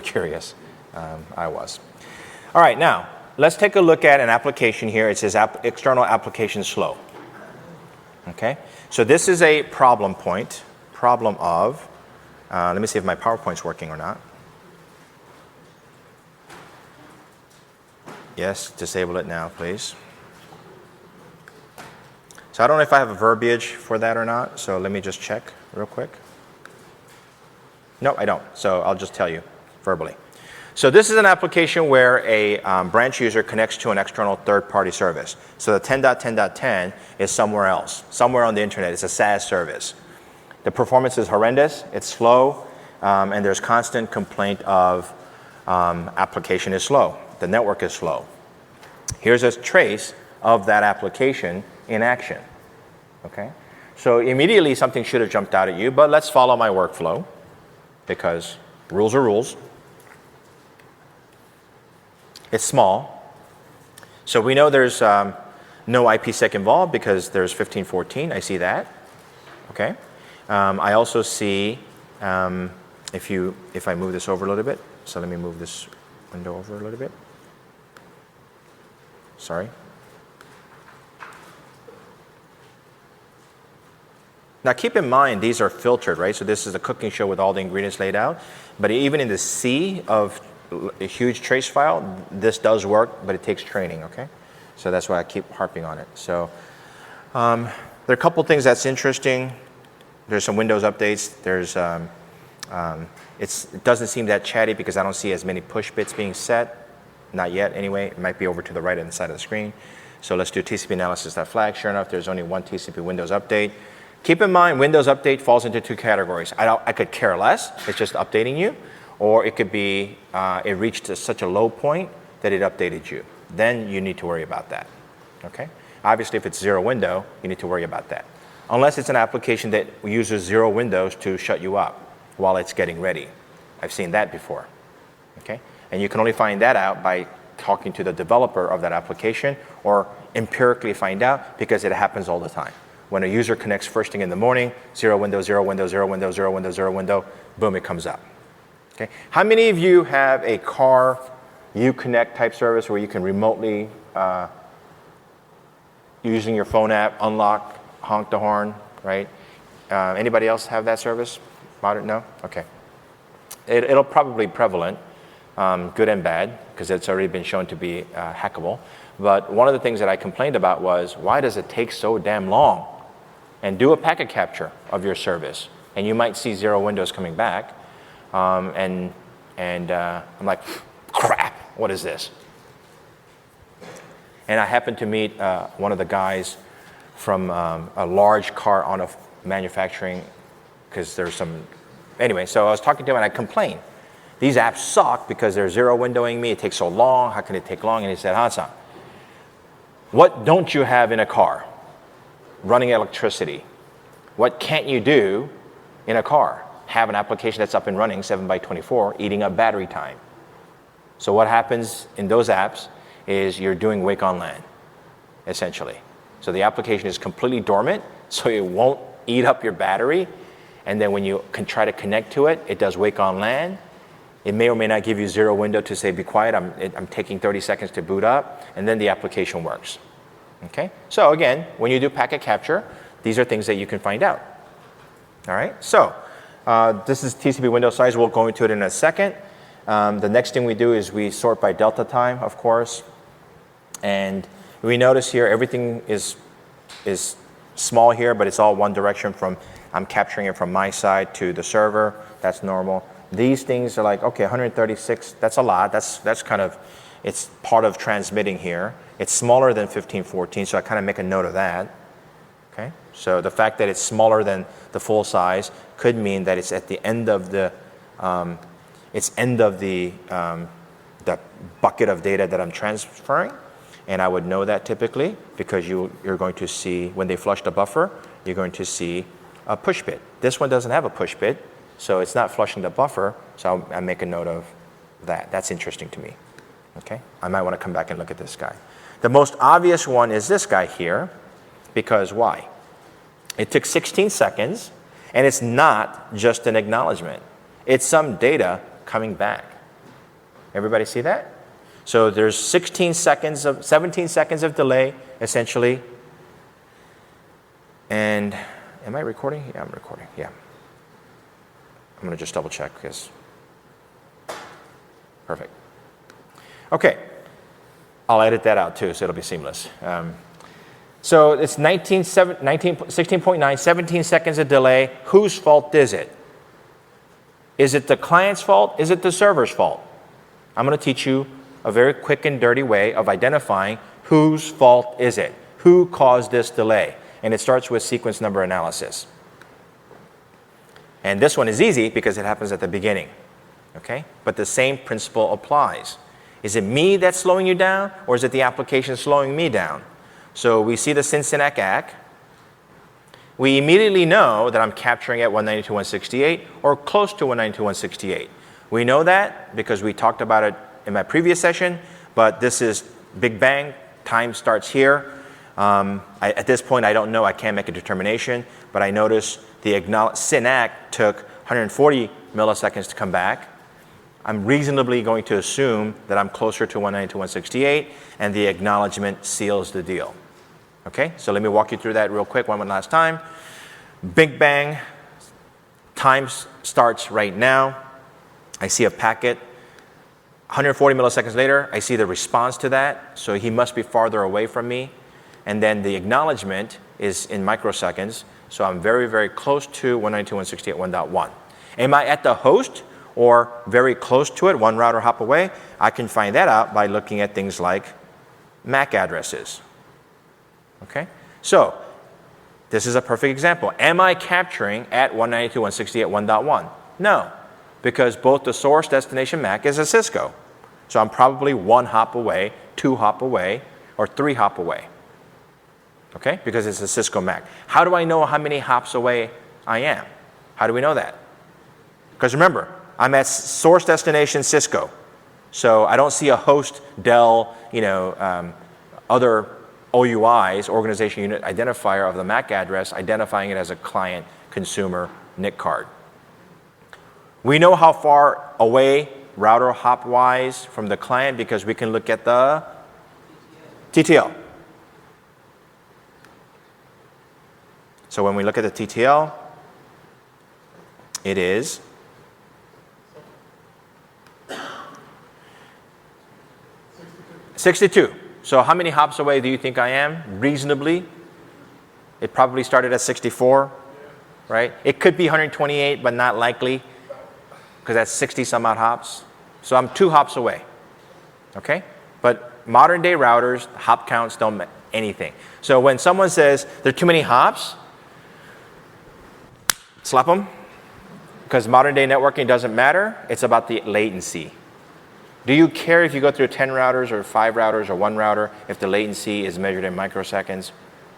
curious. I was. All right, now let's take a look at an application here. It says external application slow. Okay, so this is a problem of, let me see if my PowerPoint's working or not. Yes, disable it now, please. So I don't know if I have a verbiage for that or not, so let me just check real quick. No, I don't, so I'll just tell you verbally. So this is an application where a branch user connects to an external third-party service. So the 10.10.10 is somewhere else, somewhere on the internet. It's a SaaS service. The performance is horrendous, it's slow, and there's constant complaint of application is slow. The network is slow. Here's a trace of that application in action. Okay? So immediately something should have jumped out at you, but let's follow my workflow because rules are rules. It's small. So we know there's no IPsec involved because there's 1514. I see that. Okay. I also see if I move this over a little bit. So let me move this window over a little bit. Sorry. Now keep in mind these are filtered, right? So this is a cooking show with all the ingredients laid out. But even in the sea of a huge trace file, this does work, but it takes training, okay? So that's why I keep harping on it. So there are a couple things that's interesting. There's some Windows updates. There's it doesn't seem that chatty because I don't see as many push bits being set. Not yet, anyway. It might be over to the right hand side of the screen. So let's do TCP analysis.flag. Sure enough, there's only one TCP Windows update. Keep in mind, Windows update falls into two categories. I could care less. It's just updating you. Or it could be it reached such a low point that it updated you. Then you need to worry about that. Okay? Obviously, if it's zero window, you need to worry about that. Unless it's an application that uses zero windows to shut you up while it's getting ready. I've seen that before. Okay? And you can only find that out by talking to the developer of that application or empirically find out because it happens all the time. When a user connects first thing in the morning, zero window, zero window, zero window, zero window, zero window, boom, it comes up. Okay. How many of you have a car Uconnect type service where you can remotely, using your phone app, unlock, honk the horn, right? Anybody else have that service? Modern? No? Okay. It'll probably be prevalent, good and bad, because it's already been shown to be hackable. But one of the things that I complained about was, why does it take so damn long? And do a packet capture of your service, and you might see zero windows coming back. I'm like, crap, what is this? And I happened to meet one of the guys from a large car auto manufacturing, because there's some, anyway, so I was talking to him and I complained. These apps suck because they're zero windowing me, it takes so long, how can it take long? And he said, Hansang, what don't you have in a car? Running electricity. What can't you do in a car? Have an application that's up and running 7x24, eating up battery time. So what happens in those apps is you're doing wake on LAN, essentially. So the application is completely dormant, so it won't eat up your battery. And then when you can try to connect to it, it does wake on LAN. It may or may not give you zero window to say, be quiet, I'm taking 30 seconds to boot up, and then the application works. Okay? So again, when you do packet capture, these are things that you can find out. All right? So this is TCP window size. We'll go into it in a second. The next thing we do is we sort by delta time, of course. And we notice here everything is small here, but it's all one direction from, I'm capturing it from my side to the server. That's normal. These things are like, okay, 136, that's a lot. That's kind of, it's part of transmitting here. It's smaller than 1514, so I kind of make a note of that. Okay, so the fact that it's smaller than the full size could mean that it's at the end of the the bucket of data that I'm transferring, and I would know that typically because you're going to see when they flush the buffer, you're going to see a push bit. This one doesn't have a push bit, so it's not flushing the buffer. So I make a note of that. That's interesting to me. Okay, I might want to come back and look at this guy. The most obvious one is this guy here, because why? It took 16 seconds, and it's not just an acknowledgement. It's some data coming back. Everybody see that? So there's 17 seconds of delay, essentially. And am I recording? Yeah, I'm recording. Yeah. I'm going to just double check because. Perfect. Okay. I'll edit that out too, so it'll be seamless. So it's 16.9, 17 seconds of delay. Whose fault is it? Is it the client's fault? Is it the server's fault? I'm going to teach you a very quick and dirty way of identifying whose fault is it. Who caused this delay? And it starts with sequence number analysis. And this one is easy because it happens at the beginning. Okay? But the same principle applies. Is it me that's slowing you down, or is it the application slowing me down? So we see the Cincinnati ACK. We immediately know that I'm capturing at 192.168 or close to 192.168. We know that because we talked about it in my previous session, but this is Big Bang. Time starts here. At this point, I don't know. I can't make a determination, but I notice the SYNAC took 140 milliseconds to come back. I'm reasonably going to assume that I'm closer to 192.168, and the acknowledgement seals the deal. Okay, so let me walk you through that real quick one last time. Big Bang, time starts right now. I see a packet. 140 milliseconds later, I see the response to that, so he must be farther away from me. And then the acknowledgement is in microseconds, so I'm very, very close to 192.168.1.1. Am I at the host or very close to it, one router hop away? I can find that out by looking at things like MAC addresses. Okay, so this is a perfect example. Am I capturing at 192.168.1.1? No, because both the source destination MAC is a Cisco. So I'm probably one hop away, two hop away, or three hop away. Okay, because it's a Cisco MAC. How do I know how many hops away I am? How do we know that? Because remember, I'm at source destination Cisco. So I don't see a host Dell, other OUIs, organization unit identifier of the MAC address, identifying it as a client consumer NIC card. We know how far away router hop wise from the client because we can look at the TTL. So when we look at the TTL, it is 62. So how many hops away do you think I am, reasonably? It probably started at 64, right? It could be 128, but not likely, because that's 60 some odd hops. So I'm 2 hops away, okay? But modern day routers, hop counts don't mean anything. So when someone says there are too many hops, slap them, because modern day networking doesn't matter. It's about the latency. Do you care if you go through 10 routers or 5 routers or 1 router if the latency is measured in microseconds?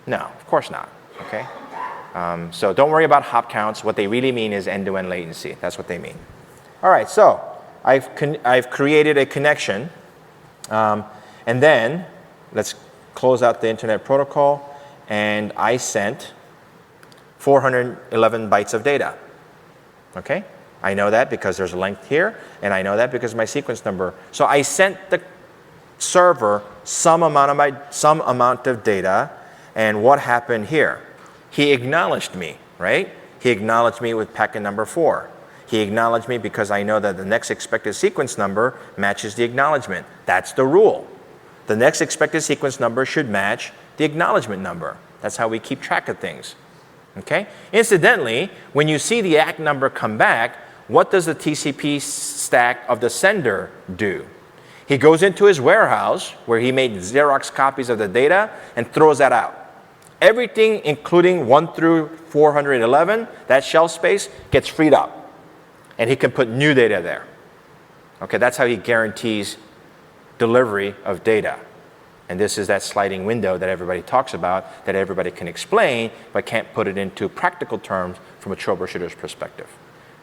No, of course not, okay? So don't worry about hop counts. What they really mean is end-to-end latency. That's what they mean. All right, so I've created a connection. And then let's close out the internet protocol. And I sent 411 bytes of data, okay? I know that because there's a length here, and I know that because of my sequence number. So I sent the server some amount of data, and what happened here? He acknowledged me, right? He acknowledged me with packet number 4. He acknowledged me because I know that the next expected sequence number matches the acknowledgement. That's the rule. The next expected sequence number should match the acknowledgement number. That's how we keep track of things, okay? Incidentally, when you see the ACK number come back, what does the TCP stack of the sender do? He goes into his warehouse where he made Xerox copies of the data and throws that out. Everything, including 1 through 411, that shelf space gets freed up. And he can put new data there. Okay, that's how he guarantees delivery of data. And this is that sliding window that everybody talks about, that everybody can explain, but can't put it into practical terms from a troubleshooter's perspective.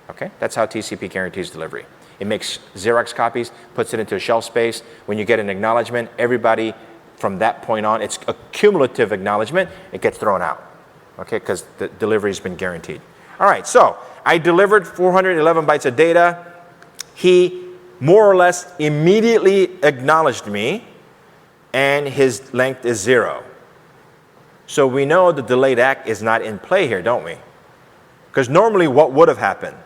Okay, that's how TCP guarantees delivery. It makes Xerox copies, puts it into a shelf space. When you get an acknowledgement, everybody from that point on, it's a cumulative acknowledgement, it gets thrown out. Okay, because the delivery's been guaranteed. All right, so I delivered 411 bytes of data. He more or less immediately acknowledged me, and his length is 0. So we know the delayed ACK is not in play here, don't we? Because normally what would have happened?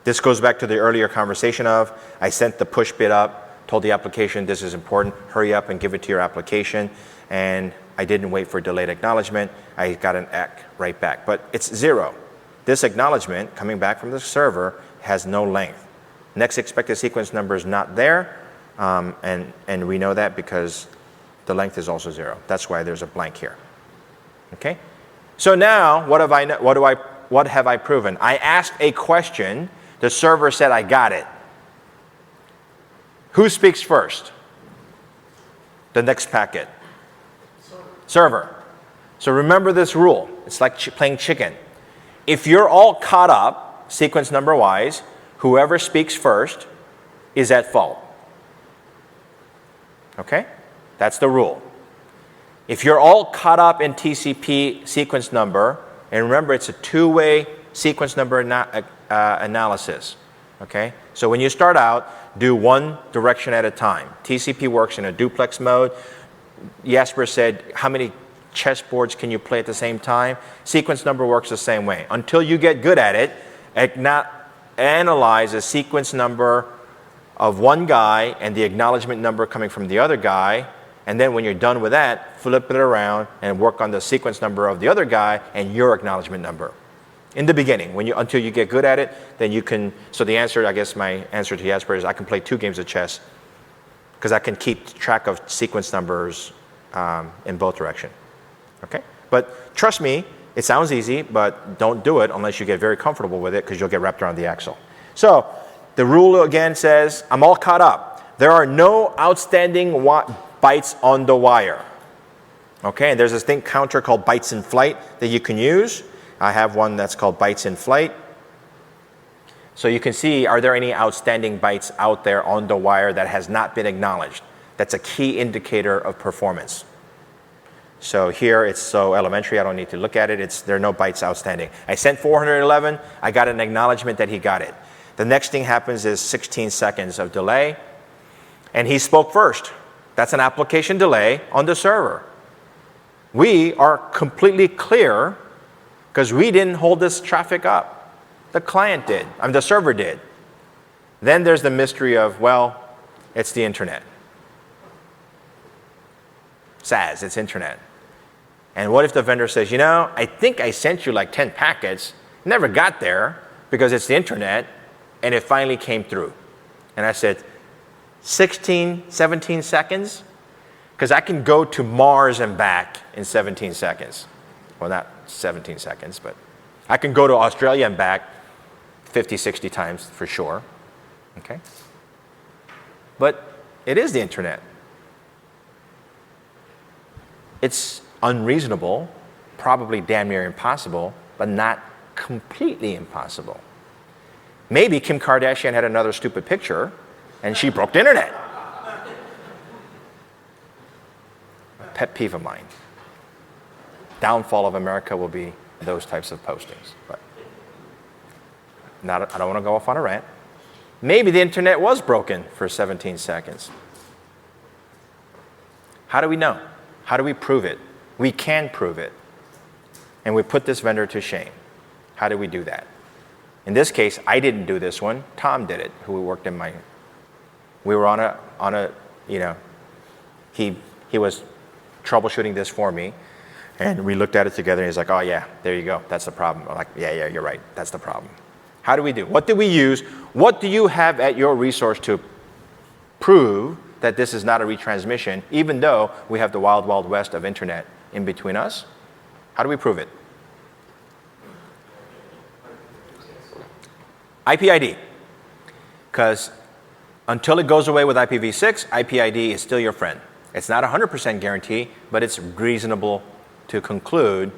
This goes back to the earlier conversation of, I sent the push bit up, told the application this is important, hurry up and give it to your application, and I didn't wait for delayed acknowledgement, I got an ACK right back. But it's 0. This acknowledgement coming back from the server has no length. Next expected sequence number is not there, and we know that because the length is also 0. That's why there's a blank here. Okay? So now, what have I proven? I asked a question. The server said, I got it. Who speaks first? The next packet. Server. So remember this rule. It's like playing chicken. If you're all caught up, sequence number wise, whoever speaks first is at fault. Okay? That's the rule. If you're all caught up in TCP sequence number, and remember it's a two-way sequence number analysis. Okay? So when you start out, do one direction at a time. TCP works in a duplex mode. Jasper said, how many chessboards can you play at the same time? Sequence number works the same way. Until you get good at it, analyze a sequence number of one guy and the acknowledgement number coming from the other guy, and then when you're done with that, flip it around and work on the sequence number of the other guy and your acknowledgement number. In the beginning, until you get good at it, then you can, so the answer, I guess my answer to Jasper is I can play 2 games of chess because I can keep track of sequence numbers in both directions. Okay? But trust me, it sounds easy, but don't do it unless you get very comfortable with it because you'll get wrapped around the axle. So the rule again says, I'm all caught up. There are no outstanding bytes on the wire. Okay, and there's this thing counter called bytes in flight that you can use. I have one that's called bytes in flight. So you can see, are there any outstanding bytes out there on the wire that has not been acknowledged? That's a key indicator of performance. So here it's so elementary, I don't need to look at it. There are no bytes outstanding. I sent 411, I got an acknowledgement that he got it. The next thing happens is 16 seconds of delay, and he spoke first. That's an application delay on the server. We are completely clear because we didn't hold this traffic up. The client did, the server did. Then there's the mystery of, well, it's the internet. SAS, it's internet. And what if the vendor says, I think I sent you like 10 packets, never got there because it's the internet, and it finally came through. And I said, 16, 17 seconds? Because I can go to Mars and back in 17 seconds. Well, not 17 seconds, but I can go to Australia and back 50, 60 times for sure. Okay? But it is the internet. It's unreasonable, probably damn near impossible, but not completely impossible. Maybe Kim Kardashian had another stupid picture and she broke the internet. A pet peeve of mine. Downfall of America will be those types of postings. But I don't want to go off on a rant. Maybe the internet was broken for 17 seconds. How do we know? How do we prove it? We can prove it. And we put this vendor to shame. How do we do that? In this case, I didn't do this one. Tom did it, who worked in my... We were on a he was troubleshooting this for me. And we looked at it together, and he's like, oh, yeah, there you go. That's the problem. I'm like, yeah, you're right. That's the problem. How do we do? What do we use? What do you have at your resource to prove that this is not a retransmission, even though we have the wild, wild west of internet in between us? How do we prove it? IP ID. Because until it goes away with IPv6, IP ID is still your friend. It's not 100% guarantee, but it's reasonable to conclude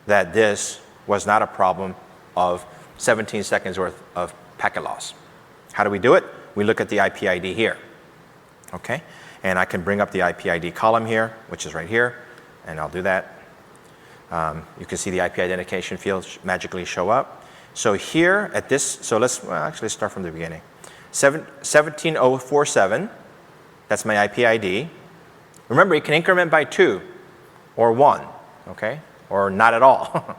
that this was not a problem of 17 seconds worth of packet loss. How do we do it? We look at the IP ID here. Okay? And I can bring up the IP ID column here, which is right here, and I'll do that. You can see the IP identification field magically show up. So here at this, so let's actually start from the beginning. 17047, that's my IP ID. Remember, it can increment by 2 or 1, okay? Or not at all.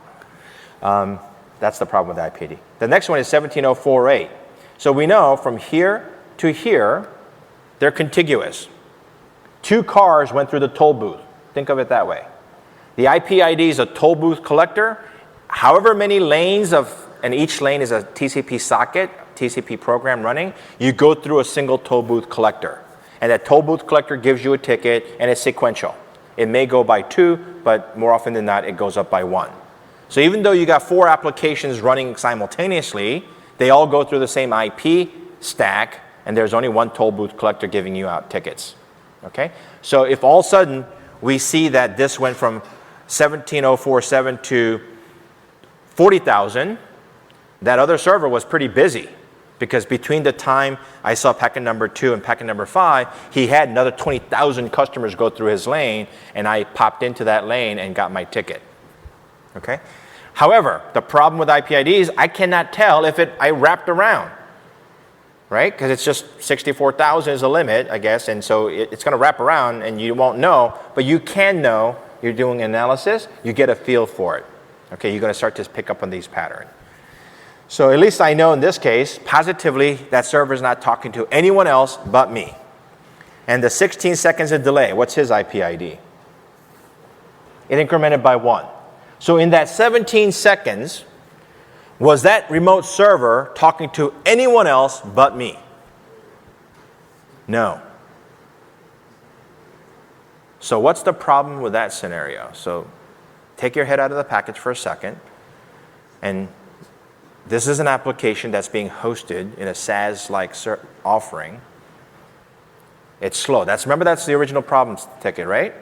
That's the problem with the IP ID. The next one is 17048. So we know from here to here, they're contiguous. 2 cars went through the toll booth. Think of it that way. The IP ID is a toll booth collector. However many lanes and each lane is a TCP socket, TCP program running, you go through a single toll booth collector. And that toll booth collector gives you a ticket, and it's sequential. It may go by 2, but more often than not, it goes up by 1. So even though you got 4 applications running simultaneously, they all go through the same IP stack, and there's only one toll booth collector giving you out tickets. Okay? So if all of a sudden we see that this went from 17047 to 40,000, that other server was pretty busy, because between the time I saw packet number 2 and packet number 5, he had another 20,000 customers go through his lane, and I popped into that lane and got my ticket. Okay? However, the problem with IP IDs, I cannot tell if I wrapped around, right? Because it's just 64,000 is the limit, I guess, and so it's going to wrap around, and you won't know, but you can know. You're doing analysis, you get a feel for it. Okay, you're going to start to pick up on these patterns. So at least I know in this case, positively, that server is not talking to anyone else but me. And the 16 seconds of delay, what's his IP ID? It incremented by 1. So in that 17 seconds, was that remote server talking to anyone else but me? No. So what's the problem with that scenario? So take your head out of the package for a second. And this is an application that's being hosted in a SaaS-like offering. It's slow. Remember, that's the original problem ticket, right?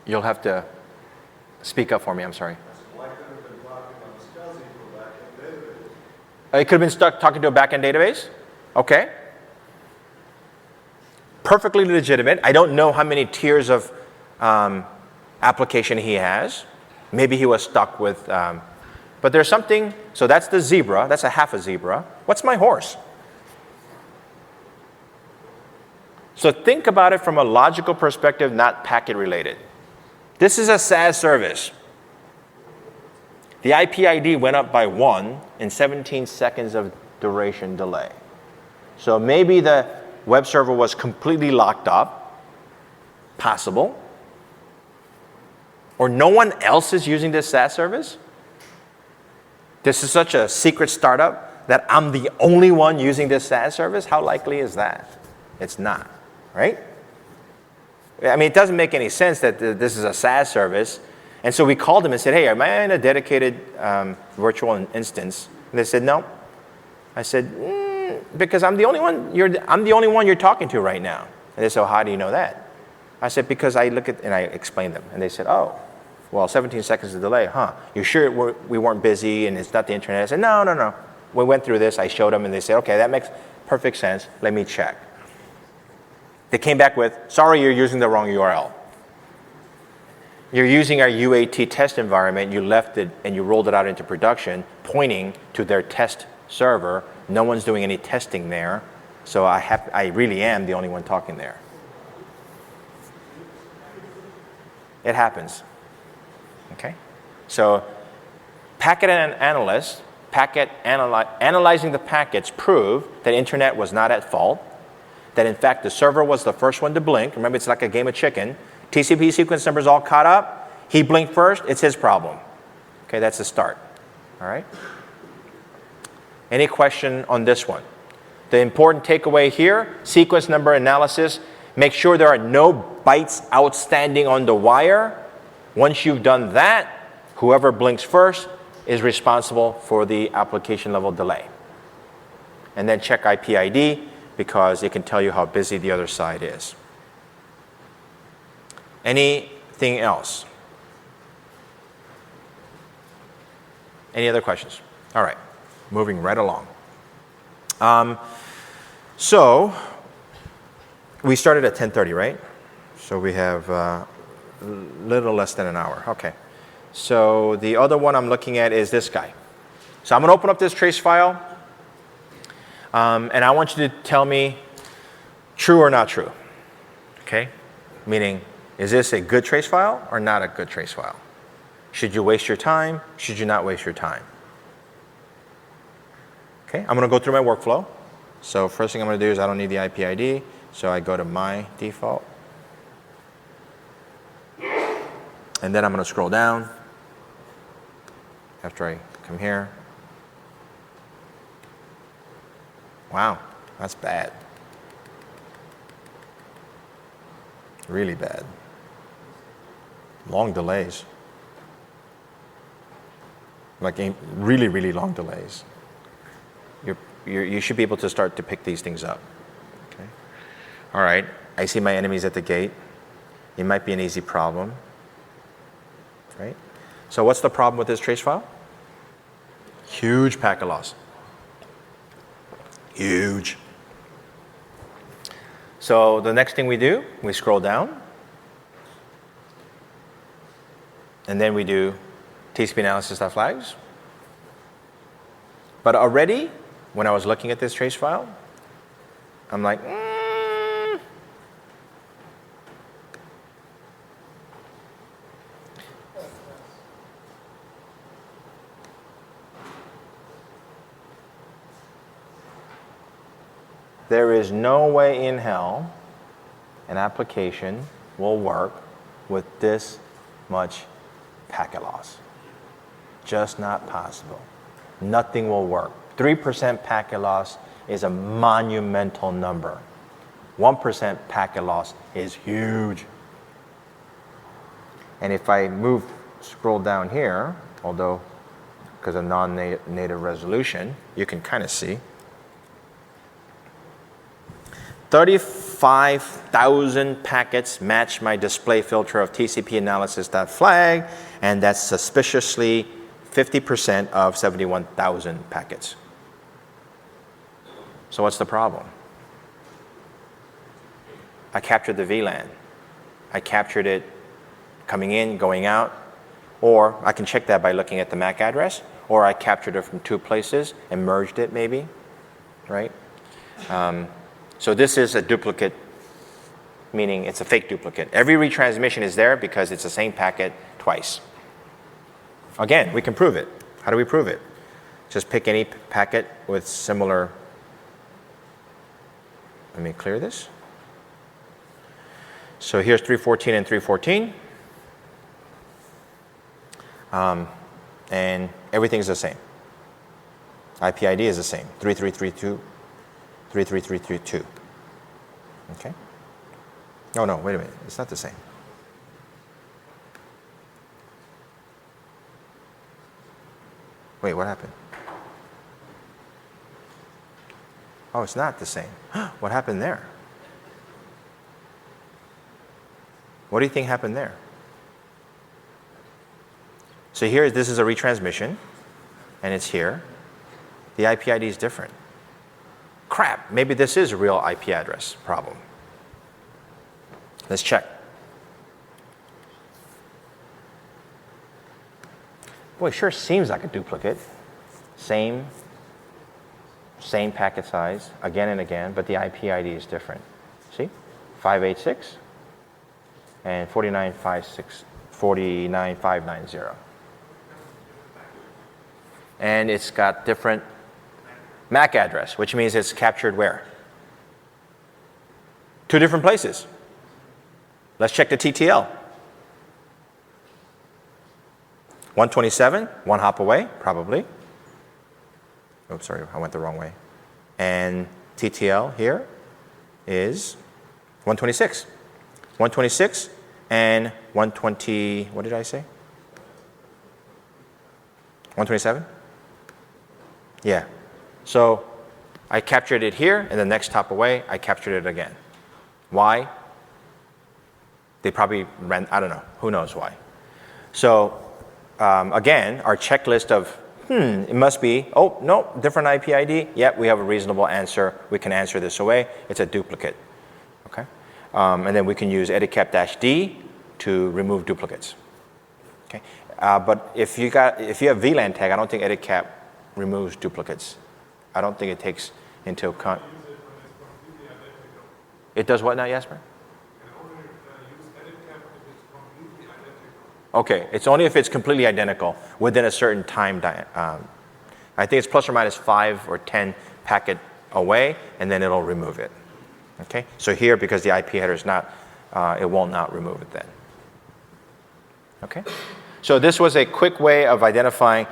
You'll have to speak up for me. I'm sorry. It could have been stuck talking to a backend database? Okay. Perfectly legitimate. I don't know how many tiers of application he has. Maybe he was stuck with, but there's something, so that's the zebra, that's a half a zebra. What's my horse? So think about it from a logical perspective, not packet related. This is a SaaS service. The IP ID went up by 1 in 17 seconds of duration delay. So maybe the web server was completely locked up, possible. Or no one else is using this SaaS service? This is such a secret startup that I'm the only one using this SaaS service? How likely is that? It's not, right? I mean, it doesn't make any sense that this is a SaaS service. And so we called them and said, hey, am I in a dedicated virtual instance? And they said, no. I said, because I'm the only one you're talking to right now. And they said, how do you know that? I said, because I look at, and I explained them. And they said, oh, well, 17 seconds of delay, huh? You sure we weren't busy and it's not the internet? I said, no. We went through this, I showed them, and they said, okay, that makes perfect sense. Let me check. They came back with, sorry, you're using the wrong URL. You're using our UAT test environment, you left it and you rolled it out into production, pointing to their test server. No one's doing any testing there, so I really am the only one talking there. It happens. Okay? So packet analysts, analyzing the packets prove that internet was not at fault, that in fact the server was the first one to blink. Remember, it's like a game of chicken. TCP sequence numbers all caught up. He blinked first, it's his problem. Okay, that's the start. All right? Any question on this one? The important takeaway here, sequence number analysis, make sure there are no bytes outstanding on the wire. Once you've done that, whoever blinks first is responsible for the application level delay. And then check IP ID, because it can tell you how busy the other side is. Anything else? Any other questions? All right, moving right along. So we started at 10:30, right? So we have little less than an hour. Okay. So the other one I'm looking at is this guy. So I'm going to open up this trace file, and I want you to tell me true or not true. Okay? Meaning, is this a good trace file or not a good trace file? Should you waste your time? Should you not waste your time? Okay, I'm going to go through my workflow. So first thing I'm going to do is I don't need the IP ID, so I go to my default. And then I'm going to scroll down after I come here. Wow, that's bad. Really bad. Long delays. Like really, really long delays. You should be able to start to pick these things up. Okay. All right, I see my enemies at the gate. It might be an easy problem. Right? So what's the problem with this trace file? Huge packet loss. Huge. So the next thing we do, we scroll down. And then we do TCP analysis.flags. But already, when I was looking at this trace file, I'm like, there is no way in hell an application will work with this much packet loss. Just not possible. Nothing will work. 3% packet loss is a monumental number. 1% packet loss is huge. And if I scroll down here, although because of non-native resolution, you can kind of see 35,000 packets match my display filter of TCP analysis.flag, and that's suspiciously 50% of 71,000 packets. So what's the problem? I captured the VLAN. I captured it coming in, going out, or I can check that by looking at the MAC address, or I captured it from two places and merged it maybe, right? So this is a duplicate, meaning it's a fake duplicate. Every retransmission is there because it's the same packet twice. Again, we can prove it. How do we prove it? Just pick any packet with similar. Let me clear this. So here's 314 and 314. And everything's the same. IP ID is the same, 3332. 33332. Okay? Oh no, wait a minute. It's not the same. Wait, what happened? Oh, it's not the same. What happened there? What do you think happened there? So here, this is a retransmission, and it's here. The IP ID is different. Crap, maybe this is a real IP address problem. Let's check. Boy, sure seems like a duplicate. Same packet size, again and again, but the IP ID is different. See? 586 and 49590. And it's got different MAC address, which means it's captured where? Two different places. Let's check the TTL. 127, one hop away, probably. Oops, sorry, I went the wrong way. And TTL here is 126. 126 and 120, what did I say? 127? Yeah. So I captured it here, and the next hop away, I captured it again. Why? They probably ran, I don't know, who knows why. So again, our checklist of, it must be, oh, no, different IP ID. Yep, we have a reasonable answer. We can answer this away. It's a duplicate, okay? And then we can use editcap-D to remove duplicates. Okay? But if you have VLAN tag, I don't think editcap removes duplicates. I don't think it takes into account. It does what now, Jasper? Okay, it's only if it's completely identical within a certain time. I think it's plus or minus 5 or 10 packet away, and then it'll remove it. Okay, so here, because the IP header is not, it will not remove it then. Okay, so this was a quick way of identifying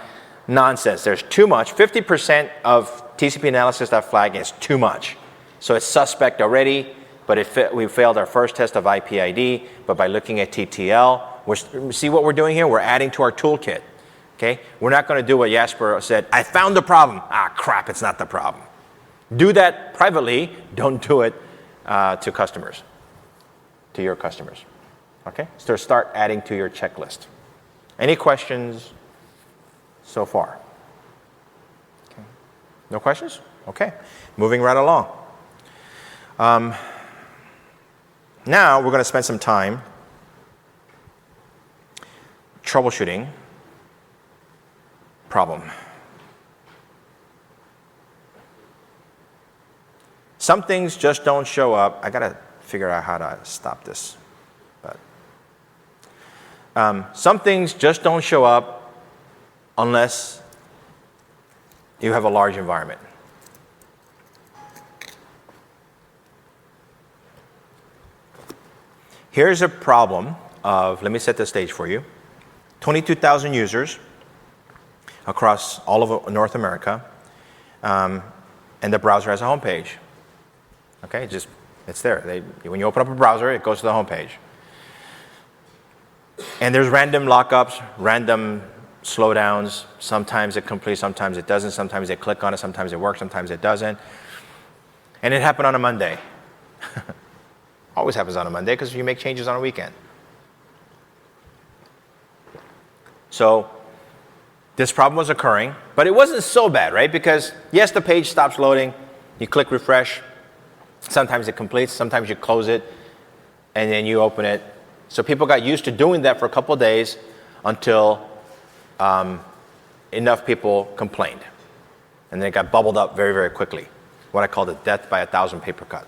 nonsense. There's too much. 50% of TCP analysis.flag is too much. So it's suspect already, but we failed our first test of IP ID, but by looking at TTL, see what we're doing here? We're adding to our toolkit. Okay? We're not going to do what Jasper said, I found the problem. Ah, crap, it's not the problem. Do that privately. Don't do it to customers, to your customers. Okay? So start adding to your checklist. Any questions so far? Okay. No questions? Okay. Moving right along. Now we're going to spend some time troubleshooting problem. Some things just don't show up. I got to figure out how to stop this. But some things just don't show up unless you have a large environment. Here's a problem of, let me set the stage for you. 22,000 users across all of North America, and the browser has a home page. Okay, it's there. When you open up a browser, it goes to the home page. And there's random lockups, random slowdowns. Sometimes it completes, sometimes it doesn't. Sometimes they click on it, sometimes it works, sometimes it doesn't. And it happened on a Monday. Always happens on a Monday because you make changes on a weekend. So this problem was occurring, but it wasn't so bad, right? Because yes, the page stops loading. You click refresh. Sometimes it completes. Sometimes you close it, and then you open it. So people got used to doing that for a couple of days until enough people complained. And then it got bubbled up very, very quickly. What I call the death by 1,000 paper cut.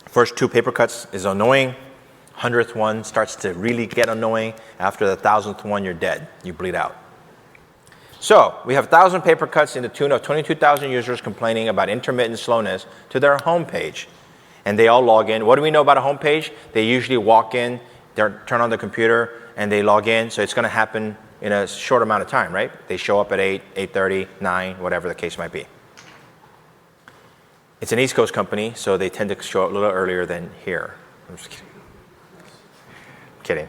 First 2 paper cuts is annoying. 100th one starts to really get annoying. After the 1,000th one, you're dead. You bleed out. So we have 1,000 paper cuts in the tune of 22,000 users complaining about intermittent slowness to their home page. And they all log in. What do we know about a home page? They usually walk in, they turn on the computer, and they log in. So it's going to happen in a short amount of time, right? They show up at 8, 8:30, 9, whatever the case might be. It's an East Coast company, so they tend to show up a little earlier than here. I'm just kidding. Kidding.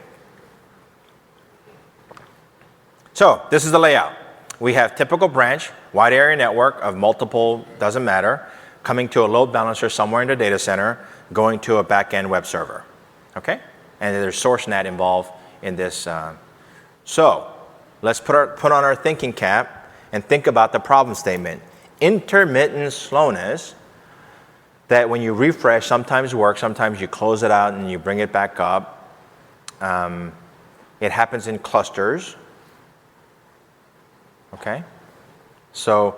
So this is the layout. We have typical branch, wide area network of multiple, doesn't matter, coming to a load balancer somewhere in the data center, going to a back-end web server. Okay? And there's source NAT involved in this. So let's put on our thinking cap and think about the problem statement. Intermittent slowness that when you refresh sometimes works, sometimes you close it out and you bring it back up. It happens in clusters. Okay? So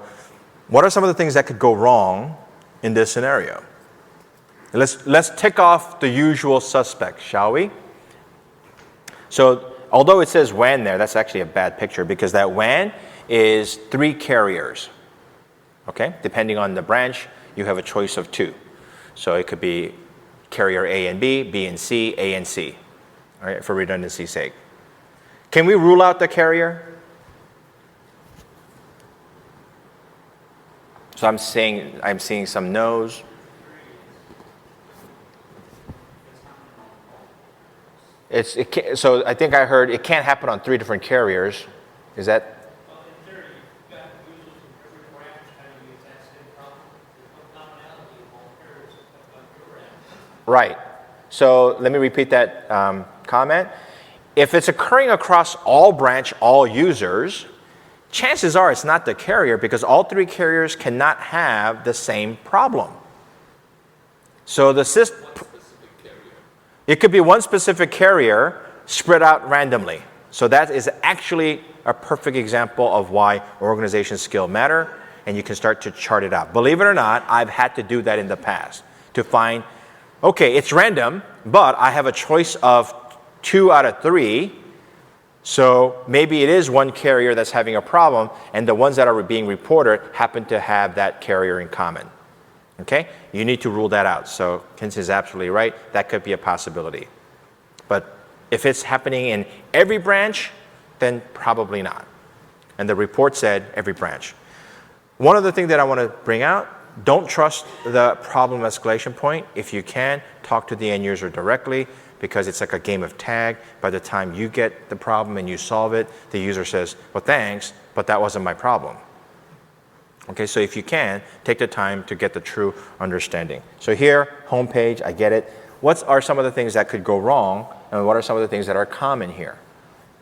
what are some of the things that could go wrong in this scenario? Let's tick off the usual suspects, shall we? So although it says WAN there, that's actually a bad picture because that WAN is 3 carriers. Okay? Depending on the branch, you have a choice of 2. So it could be carrier A and B, B and C, A and C, all right, for redundancy's sake. Can we rule out the carrier? So I'm seeing some no's. So I think I heard it can't happen on 3 different carriers. Is that? Well, in theory, you've got users from every branch having the exact same problem. There's no commonality of all carriers except on your end. Right. So let me repeat that comment. If it's occurring across all branch, all users, chances are it's not the carrier because all 3 carriers cannot have the same problem. So the system, it could be one specific carrier spread out randomly. So that is actually a perfect example of why organization skill matter, and you can start to chart it out. Believe it or not, I've had to do that in the past to find, okay, it's random, but I have a choice of 2 out of 3. So maybe it is one carrier that's having a problem, and the ones that are being reported happen to have that carrier in common. Okay? You need to rule that out. So Kins is absolutely right. That could be a possibility. But if it's happening in every branch, then probably not. And the report said every branch. One other thing that I want to bring out, don't trust the problem escalation point. If you can, talk to the end user directly, because it's like a game of tag. By the time you get the problem and you solve it, the user says, well, thanks, but that wasn't my problem. Okay, so if you can, take the time to get the true understanding. So here, homepage, I get it. What are some of the things that could go wrong, and what are some of the things that are common here?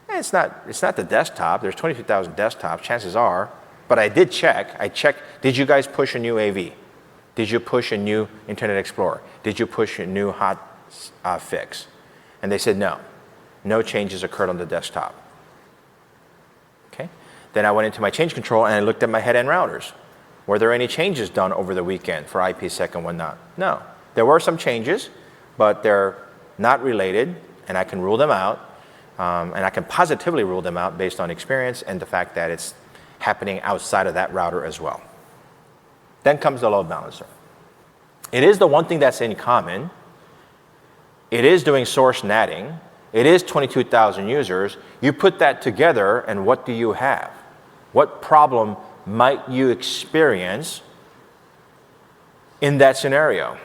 It's not the desktop. There's 22,000 desktops, chances are. But I did check. I checked, did you guys push a new AV? Did you push a new Internet Explorer? Did you push a new hot fix? And they said no. No changes occurred on the desktop. Okay. Then I went into my change control and I looked at my head-end routers. Were there any changes done over the weekend for IPsec and whatnot? No. There were some changes, but they're not related, and I can rule them out. And I can positively rule them out based on experience and the fact that it's happening outside of that router as well. Then comes the load balancer. It is the one thing that's in common. It is doing source natting. It is 22,000 users. You put that together, and what do you have? What problem might you experience in that scenario?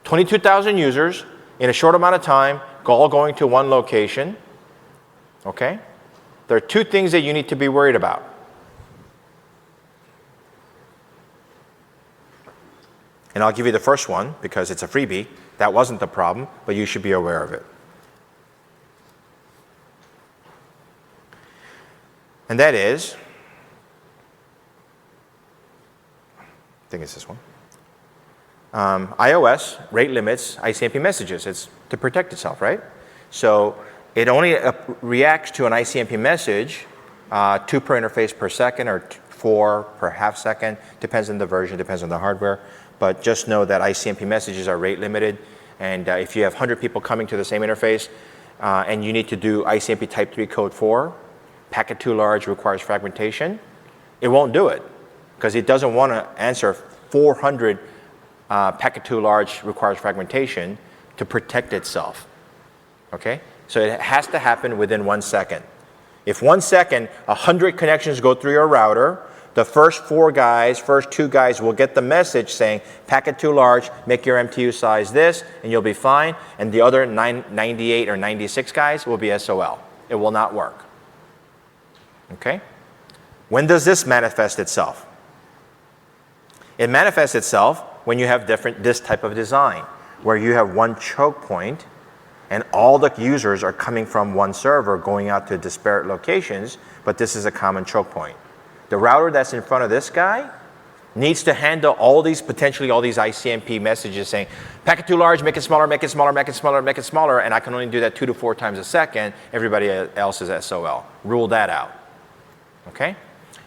22,000 users in a short amount of time, all going to one location. Okay? There are 2 things that you need to be worried about. And I'll give you the first one because it's a freebie. That wasn't the problem, but you should be aware of it. And that is, I think it's this one. iOS rate limits ICMP messages. It's to protect itself, right? So it only reacts to an ICMP message 2 per interface per second or 4 per half second. Depends on the version, depends on the hardware. But just know that ICMP messages are rate limited. And if you have 100 people coming to the same interface and you need to do ICMP type 3 code 4, packet too large requires fragmentation, it won't do it because it doesn't want to answer 400 packet too large requires fragmentation to protect itself. Okay? So it has to happen within 1 second. If 1 second, 100 connections go through your router, the first 2 guys will get the message saying, packet too large, make your MTU size this, and you'll be fine. And the other 98 or 96 guys will be SOL. It will not work. Okay? When does this manifest itself? It manifests itself when you have this type of design, where you have one choke point, and all the users are coming from one server going out to disparate locations, but this is a common choke point. The router that's in front of this guy needs to handle potentially all these ICMP messages saying, packet too large, make it smaller, make it smaller, make it smaller, make it smaller, and I can only do that 2 to 4 times a second. Everybody else is SOL. Rule that out. Okay?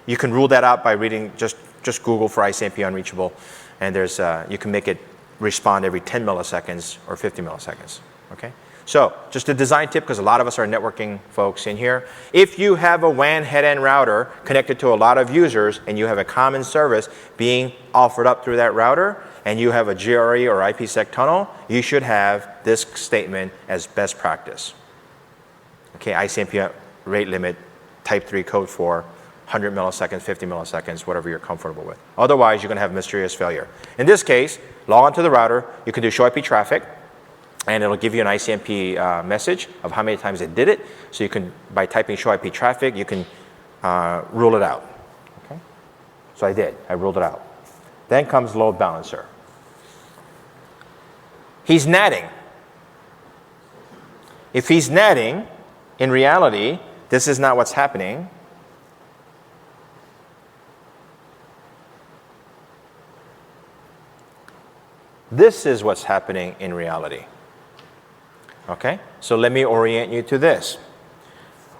You can rule that out by reading, just Google for ICMP unreachable, and there's you can make it respond every 10 milliseconds or 50 milliseconds. Okay? So, just a design tip, because a lot of us are networking folks in here. If you have a WAN head-end router connected to a lot of users and you have a common service being offered up through that router, and you have a GRE or IPsec tunnel, you should have this statement as best practice. Okay, ICMP rate limit, type 3 code 4, 100 milliseconds, 50 milliseconds, whatever you're comfortable with. Otherwise, you're going to have mysterious failure. In this case, log onto the router, you can do show IP traffic, and it'll give you an ICMP message of how many times it did it. So you can, by typing show IP traffic, you can rule it out. Okay? So I did. I ruled it out. Then comes load balancer. He's natting. If he's natting, in reality, this is not what's happening. This is what's happening in reality. Okay, so let me orient you to this.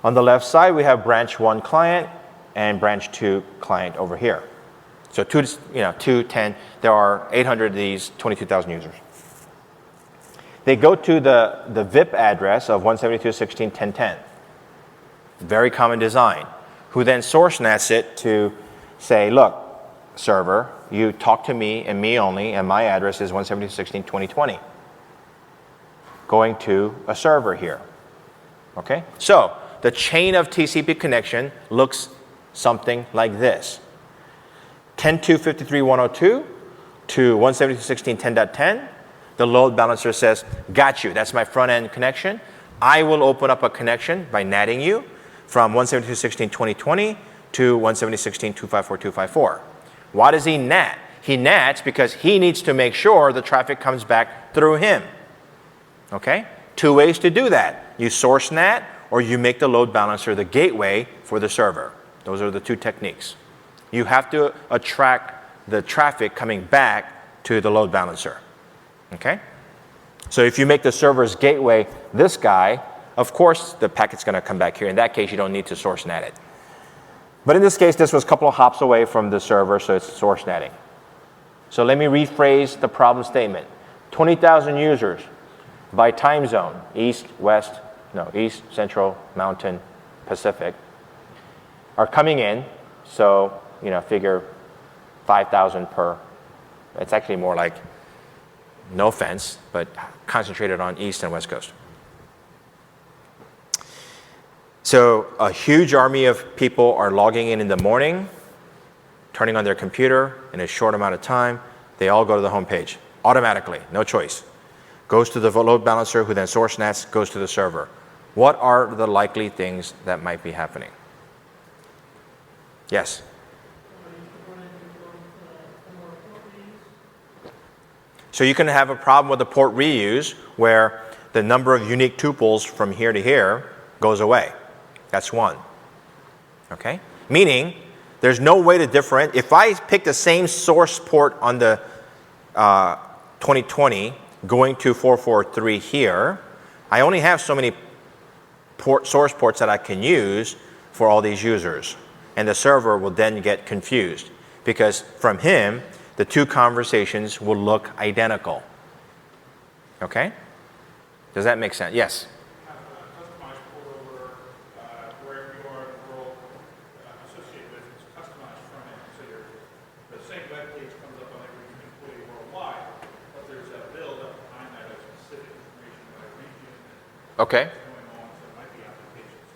On the left side, we have branch 1 client and branch 2 client over here. So 2, 10, there are 800 of these, 22,000 users. They go to the VIP address of 172.16.10.10. Very common design. Who then source nets it to say, look, server, you talk to me and me only, and my address is 172.16.2020. Going to a server here. Okay? So the chain of TCP connection looks something like this. 10.2.53.102 to 172.16.10.10. The load balancer says, got you, that's my front end connection. I will open up a connection by natting you from 172.16.2020 to 172.16.254.254. Why does he nat? He nats because he needs to make sure the traffic comes back through him. Okay? 2 ways to do that. You source NAT or you make the load balancer the gateway for the server. Those are the 2 techniques. You have to attract the traffic coming back to the load balancer. Okay? So if you make the server's gateway this guy, of course the packet's going to come back here. In that case, you don't need to source NAT it. But in this case, this was a couple of hops away from the server, so it's source NATing. So let me rephrase the problem statement. 20,000 users by time zone, east, central, mountain, Pacific, are coming in. So, figure 5,000 per. It's actually more like, no offense, but concentrated on east and west coast. So a huge army of people are logging in the morning, turning on their computer in a short amount of time. They all go to the home page automatically, no choice. Goes to the load balancer, who then source nets, goes to the server. What are the likely things that might be happening? Yes? So you can have a problem with the port reuse where the number of unique tuples from here to here goes away. That's one. Okay? Meaning, there's no way to differentiate. If I pick the same source port on the 2020 going to 443 here, I only have so many source ports that I can use for all these users. And the server will then get confused because from him, the 2 conversations will look identical. Okay? Does that make sense? Yes? Customized port over wherever you are in the world associated with it's customized front end. So the same web page comes up on every employee worldwide, but there's a build up behind that of specific information by region. Okay. Going on, so it might be applications.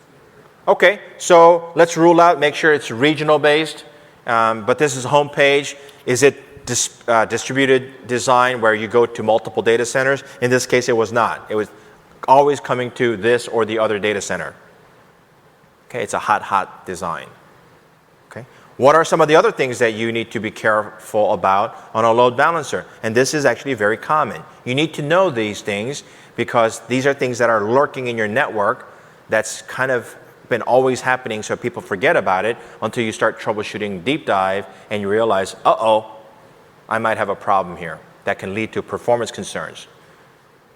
Okay, so let's rule out, make sure it's regional based. But this is home page. Is it distributed design where you go to multiple data centers? In this case, it was not. It was always coming to this or the other data center. Okay, it's a hot design. Okay, what are some of the other things that you need to be careful about on a load balancer? And this is actually very common. You need to know these things because these are things that are lurking in your network that's kind of been always happening, so people forget about it until you start troubleshooting deep dive and you realize, I might have a problem here that can lead to performance concerns.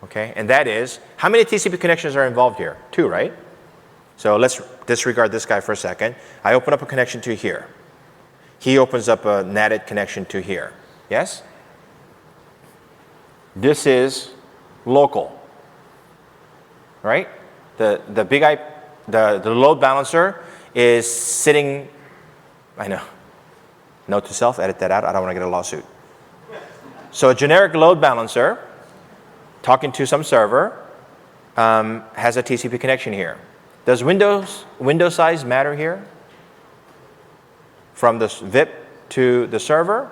Okay, and that is, how many TCP connections are involved here? 2, right? So let's disregard this guy for a second. I open up a connection to here. He opens up a NATed connection to here. Yes? This is local, right? The load balancer is sitting, I know, note to self, edit that out, I don't want to get a lawsuit. So a generic load balancer, talking to some server, has a TCP connection here. Does window size matter here? From the VIP to the server?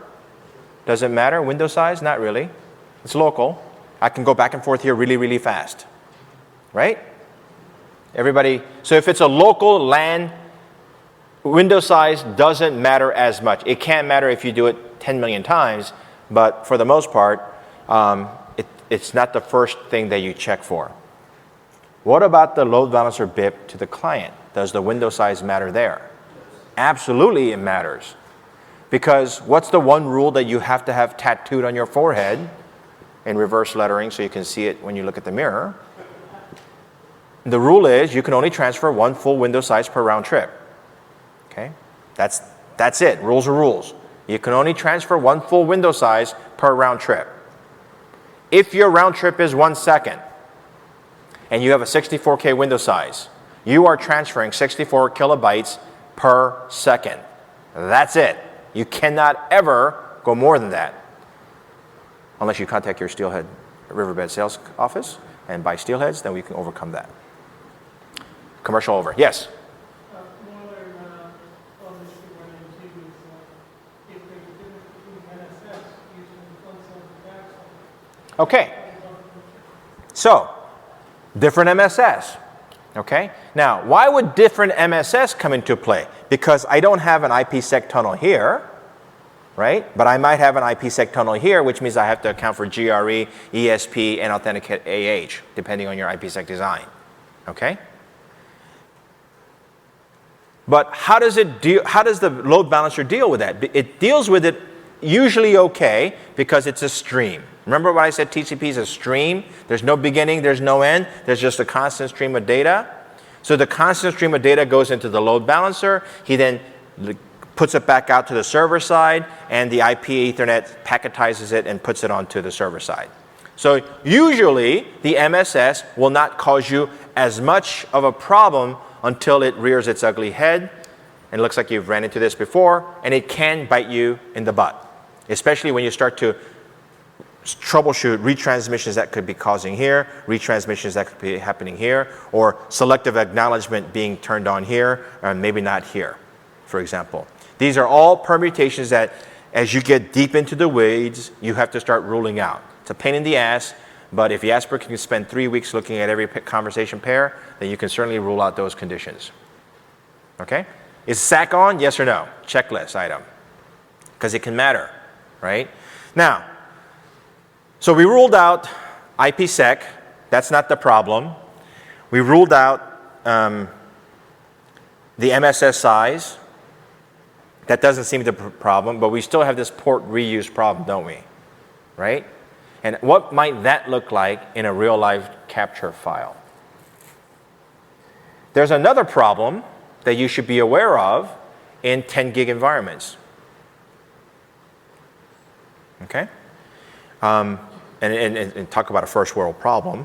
Does it matter? Window size? Not really. It's local. I can go back and forth here really fast. Right? Everybody, so if it's a local LAN, window size doesn't matter as much. It can matter if you do it 10 million times, but for the most part, it's not the first thing that you check for. What about the load balancer BIP to the client? Does the window size matter there? Absolutely it matters. Because what's the one rule that you have to have tattooed on your forehead? in reverse lettering so you can see it when you look at the mirror. The rule is you can only transfer one full window size per round trip. Okay? That's it. Rules are rules. You can only transfer one full window size per round trip. If your round trip is 1 second and you have a 64K window size, you are transferring 64 kilobytes per second. That's it. You cannot ever go more than that unless you contact your Steelhead Riverbed sales office and buy Steelheads, then we can overcome that. Commercial over. Yes? One other issue I ran into is if there's a difference between NSS using the front side and the back side. Okay. So, different MSS. Okay? Now, why would different MSS come into play? Because I don't have an IPsec tunnel here, right? But I might have an IPsec tunnel here, which means I have to account for GRE, ESP, and authenticate AH, depending on your IPsec design. Okay? But how does the load balancer deal with that? It deals with it usually okay because it's a stream. Remember what I said TCP is a stream? There's no beginning, there's no end. There's just a constant stream of data. So the constant stream of data goes into the load balancer. He then puts it back out to the server side, and the IP Ethernet packetizes it and puts it onto the server side. So usually the MSS will not cause you as much of a problem until it rears its ugly head, and it looks like you've ran into this before, and it can bite you in the butt, especially when you start to troubleshoot retransmissions that could be causing here, retransmissions that could be happening here, or selective acknowledgement being turned on here, or maybe not here, for example. These are all permutations that as you get deep into the weeds, you have to start ruling out. It's a pain in the ass, but if Jasper can spend 3 weeks looking at every conversation pair, then you can certainly rule out those conditions. Okay? Is SAC on? Yes or no? Checklist item. Because it can matter, right? Now, so we ruled out IPsec. That's not the problem. We ruled out the MSS size. That doesn't seem to be a problem, but we still have this port reuse problem, don't we? Right? And what might that look like in a real-life capture file? There's another problem that you should be aware of in 10 gig environments. Okay? And talk about a first world problem.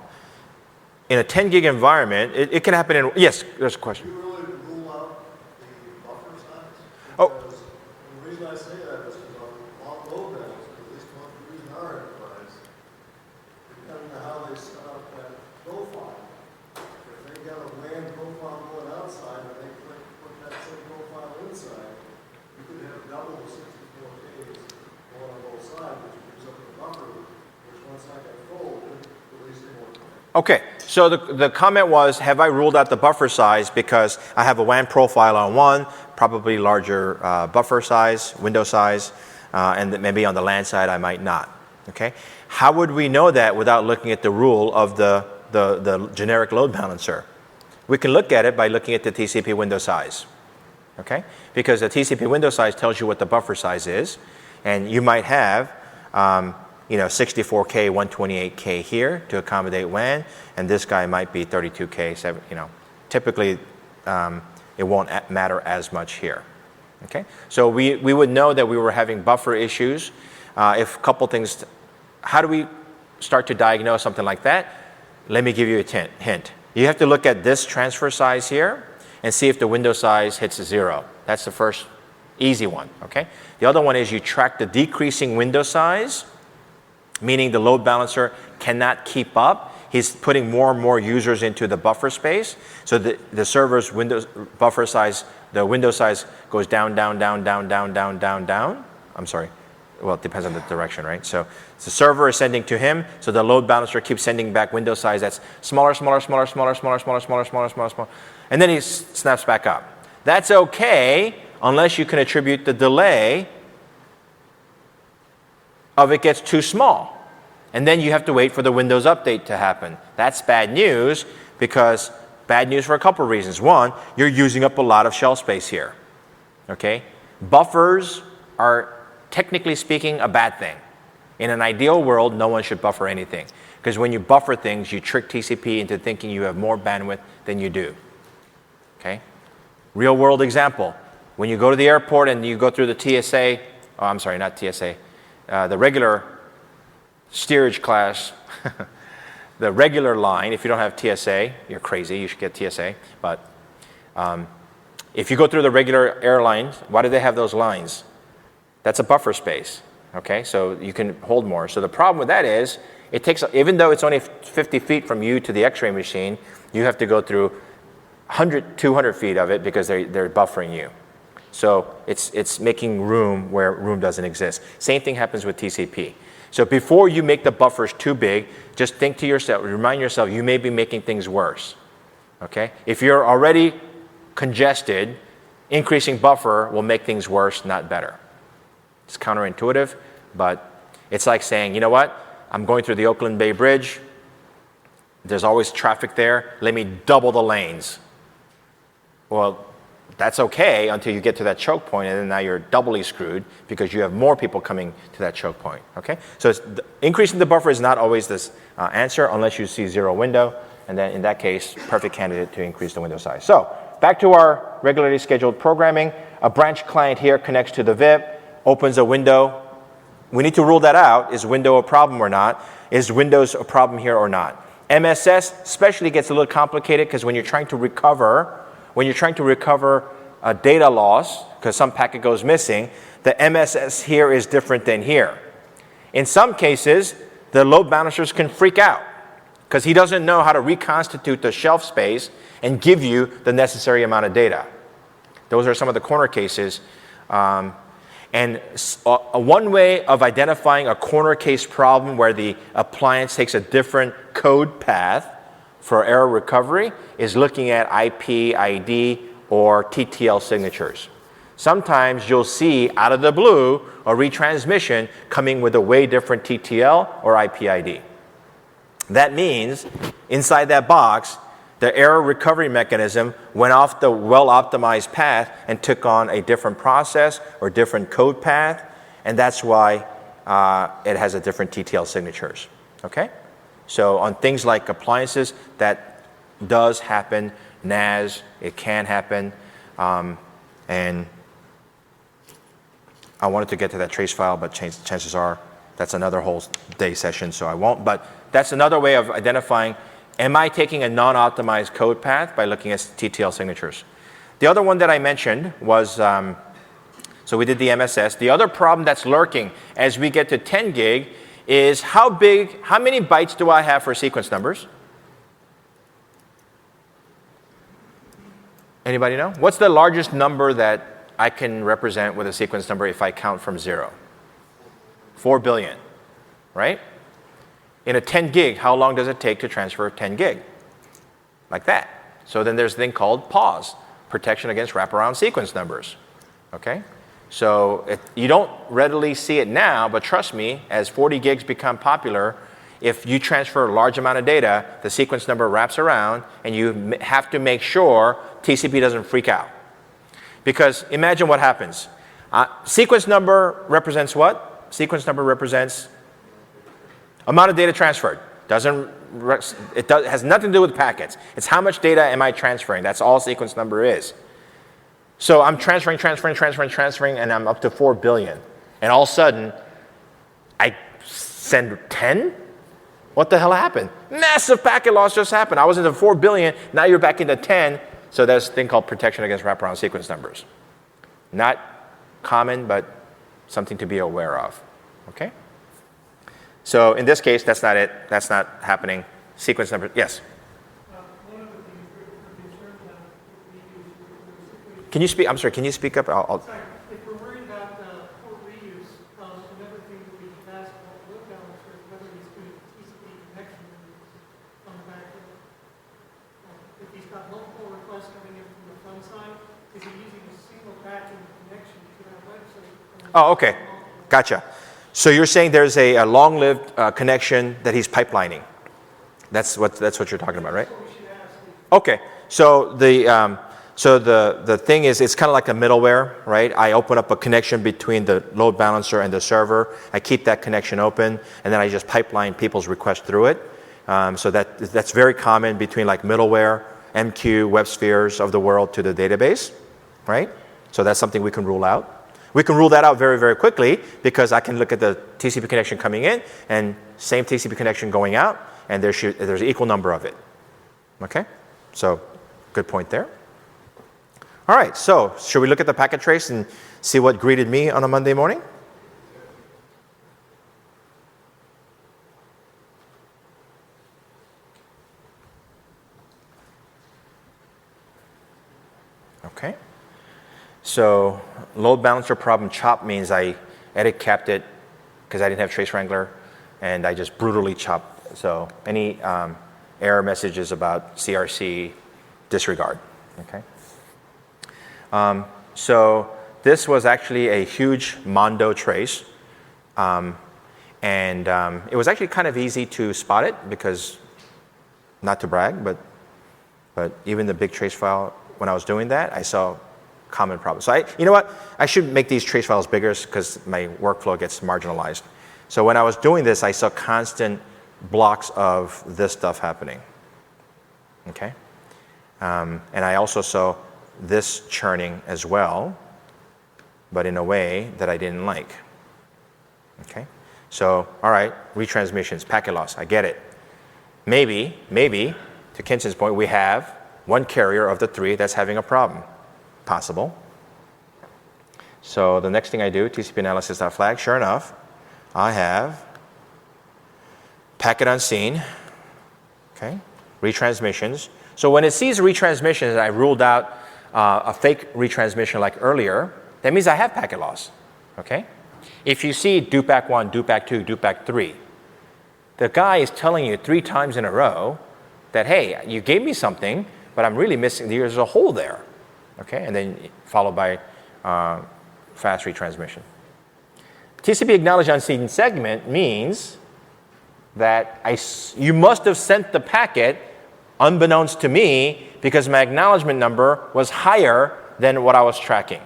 In a 10 gig environment, it can happen in, yes, there's a question. Do you really rule out the buffer size? Oh. Because the reason I say that is because on load balancers, at least one reason our enterprise, depending on how they set up that profile, if they got a WAN profile going outside and they put that same profile inside, you could have double the 64Ks going on both sides, which brings up the buffer, which once I got full, could release more. Okay, so the comment was, have I ruled out the buffer size because I have a WAN profile on one, probably larger buffer size, window size, and that maybe on the LAN side I might not. Okay, how would we know that without looking at the rule of the generic load balancer? We can look at it by looking at the TCP window size. Okay, because the TCP window size tells you what the buffer size is, and you might have 64K, 128K here to accommodate WAN, and this guy might be 32K, typically it won't matter as much here. Okay, so we would know that we were having buffer issues. If a couple things, how do we start to diagnose something like that? Let me give you a hint. You have to look at this transfer size here and see if the window size hits 0. That's the first easy one, okay? The other one is you track the decreasing window size, meaning the load balancer cannot keep up. He's putting more and more users into the buffer space. So the server's buffer size, the window size goes down, down, down, down, down, down, down, down. I'm sorry. Well, it depends on the direction, right? So the server is sending to him, so the load balancer keeps sending back window size that's smaller, smaller, smaller, smaller, smaller, smaller, smaller, smaller, smaller, smaller. And then he snaps back up. That's okay unless you can attribute the delay of it gets too small. And then you have to wait for the Windows update to happen. That's bad news because bad news for a couple of reasons. One, you're using up a lot of shell space here. Okay? Buffers are, technically speaking, a bad thing. In an ideal world, no one should buffer anything. Because when you buffer things, you trick TCP into thinking you have more bandwidth than you do. Okay? Real world example. When you go to the airport and you go through the TSA, oh, I'm sorry, not TSA, the regular steerage class, the regular line, if you don't have TSA, you're crazy, you should get TSA. But if you go through the regular airlines, why do they have those lines? That's a buffer space. Okay, so you can hold more. So the problem with that is, it takes, even though it's only 50 feet from you to the X-ray machine, you have to go through 100, 200 feet of it because they're buffering you. So it's making room where room doesn't exist. Same thing happens with TCP. So before you make the buffers too big, just think to yourself, remind yourself, you may be making things worse. Okay? If you're already congested, increasing buffer will make things worse, not better. It's counterintuitive, but it's like saying, you know what? I'm going through the Oakland Bay Bridge. There's always traffic there. Let me double the lanes. Well, that's okay until you get to that choke point, and then now you're doubly screwed because you have more people coming to that choke point. Okay? So increasing the buffer is not always this answer unless you see zero window, and then in that case, perfect candidate to increase the window size. So back to our regularly scheduled programming. A branch client here connects to the VIP. Opens a window. We need to rule that out. Is window a problem or not? Is Windows a problem here or not? MSS especially gets a little complicated because when you're trying to recover a data loss, because some packet goes missing, the MSS here is different than here. In some cases, the load balancers can freak out because he doesn't know how to reconstitute the shelf space and give you the necessary amount of data. Those are some of the corner cases. And one way of identifying a corner case problem where the appliance takes a different code path for error recovery is looking at IP, ID, or TTL signatures. Sometimes you'll see out of the blue a retransmission coming with a way different TTL or IP ID. That means inside that box, the error recovery mechanism went off the well-optimized path and took on a different process or different code path, and that's why it has a different TTL signatures. Okay? So on things like appliances, that does happen. NAS, it can happen. And I wanted to get to that trace file, but chances are that's another whole day session, so I won't. But that's another way of identifying, am I taking a non-optimized code path by looking at TTL signatures? The other one that I mentioned was, so we did the MSS. The other problem that's lurking as we get to 10 gig is how many bytes do I have for sequence numbers? Anybody know? What's the largest number that I can represent with a sequence number if I count from 0? 4 billion, right? In a 10 gig, how long does it take to transfer 10 gig? Like that. So then there's a thing called PAWS, protection against wraparound sequence numbers. Okay? So you don't readily see it now, but trust me, as 40 gigs become popular, if you transfer a large amount of data, the sequence number wraps around, and you have to make sure TCP doesn't freak out. Because imagine what happens. Sequence number represents what? Sequence number represents amount of data transferred. It has nothing to do with packets. It's how much data am I transferring. That's all sequence number is. So I'm transferring, and I'm up to 4 billion. And all of a sudden, I send 10? What the hell happened? Massive packet loss just happened. I was into 4 billion, now you're back into 10. So there's a thing called protection against wraparound sequence numbers. Not common, but something to be aware of. Okay? So in this case, that's not it. That's not happening. Sequence number, yes? One of the things we're concerned about if we use situation. Can you speak? I'm sorry, can you speak up? Sorry, if we're worried about port reuse, another thing that we can ask about the load balancer is whether he's doing TCP connection on the back end. If he's got multiple requests coming in from the front side, is he using a single back-end connection to that website? Oh, okay. Gotcha. So you're saying there's a long-lived connection that he's pipelining. That's what you're talking about, right? That's what we should ask. Okay. So So the thing is, it's kind of like a middleware, right? I open up a connection between the load balancer and the server. I keep that connection open, and then I just pipeline people's requests through it. So that's very common between like middleware, MQ, WebSpheres of the world to the database, right? So that's something we can rule out. We can rule that out very, very quickly because I can look at the TCP connection coming in and same TCP connection going out, and there's an equal number of it. Okay? So good point there. All right, so should we look at the packet trace and see what greeted me on a Monday morning? Okay. So load balancer problem chop means I edit capped it because I didn't have trace wrangler, and I just brutally chopped. So any error messages about CRC, disregard. Okay. So this was actually a huge Mondo trace, and it was actually kind of easy to spot it because, not to brag, but even the big trace file, when I was doing that, I saw common problems. So you know what? I should make these trace files bigger because my workflow gets marginalized. So when I was doing this, I saw constant blocks of this stuff happening. Okay, and I also saw this churning as well, but in a way that I didn't like. Okay, so all right, retransmissions, packet loss, I get it. Maybe, to Kinson's point, we have one carrier of the three that's having a problem. Possible. So the next thing I do, TCP analysis.flag, sure enough, I have packet unseen, okay, retransmissions. So when it sees retransmissions, I ruled out a fake retransmission like earlier, that means I have packet loss, okay? If you see DUPAC 1, DUPAC 2, DUPAC 3, the guy is telling you 3 times in a row that, hey, you gave me something, but I'm really missing, there's a hole there, okay? And then followed by fast retransmission. TCP acknowledge unseen segment means that you must have sent the packet unbeknownst to me because my acknowledgement number was higher than what I was tracking.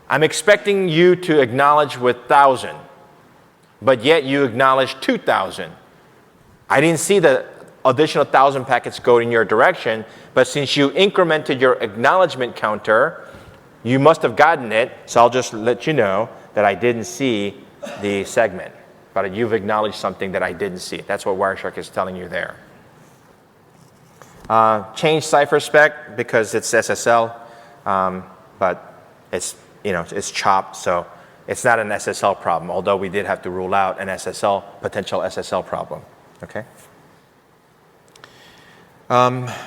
I'm expecting you to acknowledge with 1,000, but yet you acknowledged 2,000. I didn't see the additional 1,000 packets go in your direction, but since you incremented your acknowledgement counter, you must have gotten it, so I'll just let you know that I didn't see the segment, but you've acknowledged something that I didn't see. That's what Wireshark is telling you there. Change cipher spec because it's SSL, but it's chopped, so it's not an SSL problem, although we did have to rule out an potential SSL problem. Okay.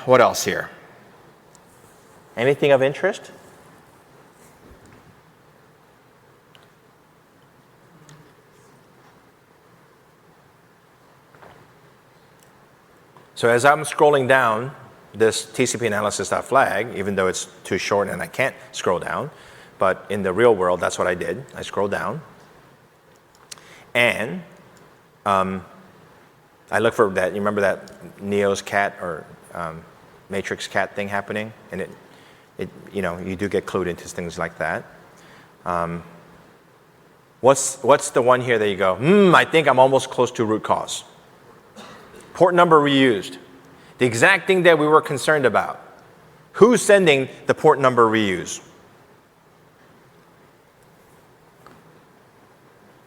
What else here? Anything of interest? So as I'm scrolling down this TCP analysis.flag, even though it's too short and I can't scroll down, but in the real world, that's what I did. I scrolled down. And I look for that, you remember that Neo's cat or Matrix cat thing happening? And you do get clued into things like that. What's the one here that you go, I think I'm almost close to root cause. Port number reused. The exact thing that we were concerned about. Who's sending the port number reuse?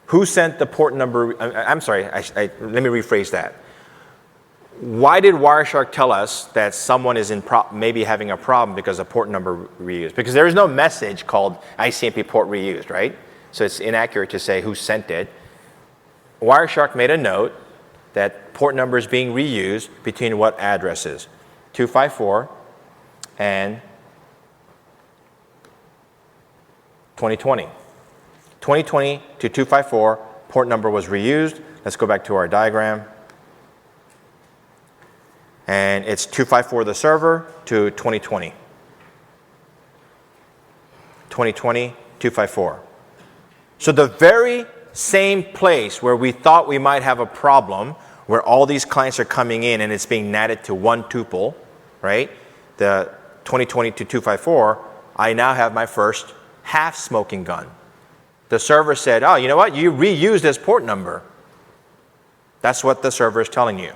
Who sent the port number? I'm sorry, let me rephrase that. Why did Wireshark tell us that someone is maybe having a problem because of port number reused? Because there is no message called ICMP port reused, right? So it's inaccurate to say who sent it. Wireshark made a note that port number is being reused between what addresses? 254 and 2020. 2020 to 254, port number was reused. Let's go back to our diagram. And it's 254 the server to 2020. 2020, 254. So the very same place where we thought we might have a problem, where all these clients are coming in and it's being natted to one tuple, right? The 2020 to 254, I now have my first half smoking gun. The server said, oh, you know what? You reuse this port number. That's what the server is telling you.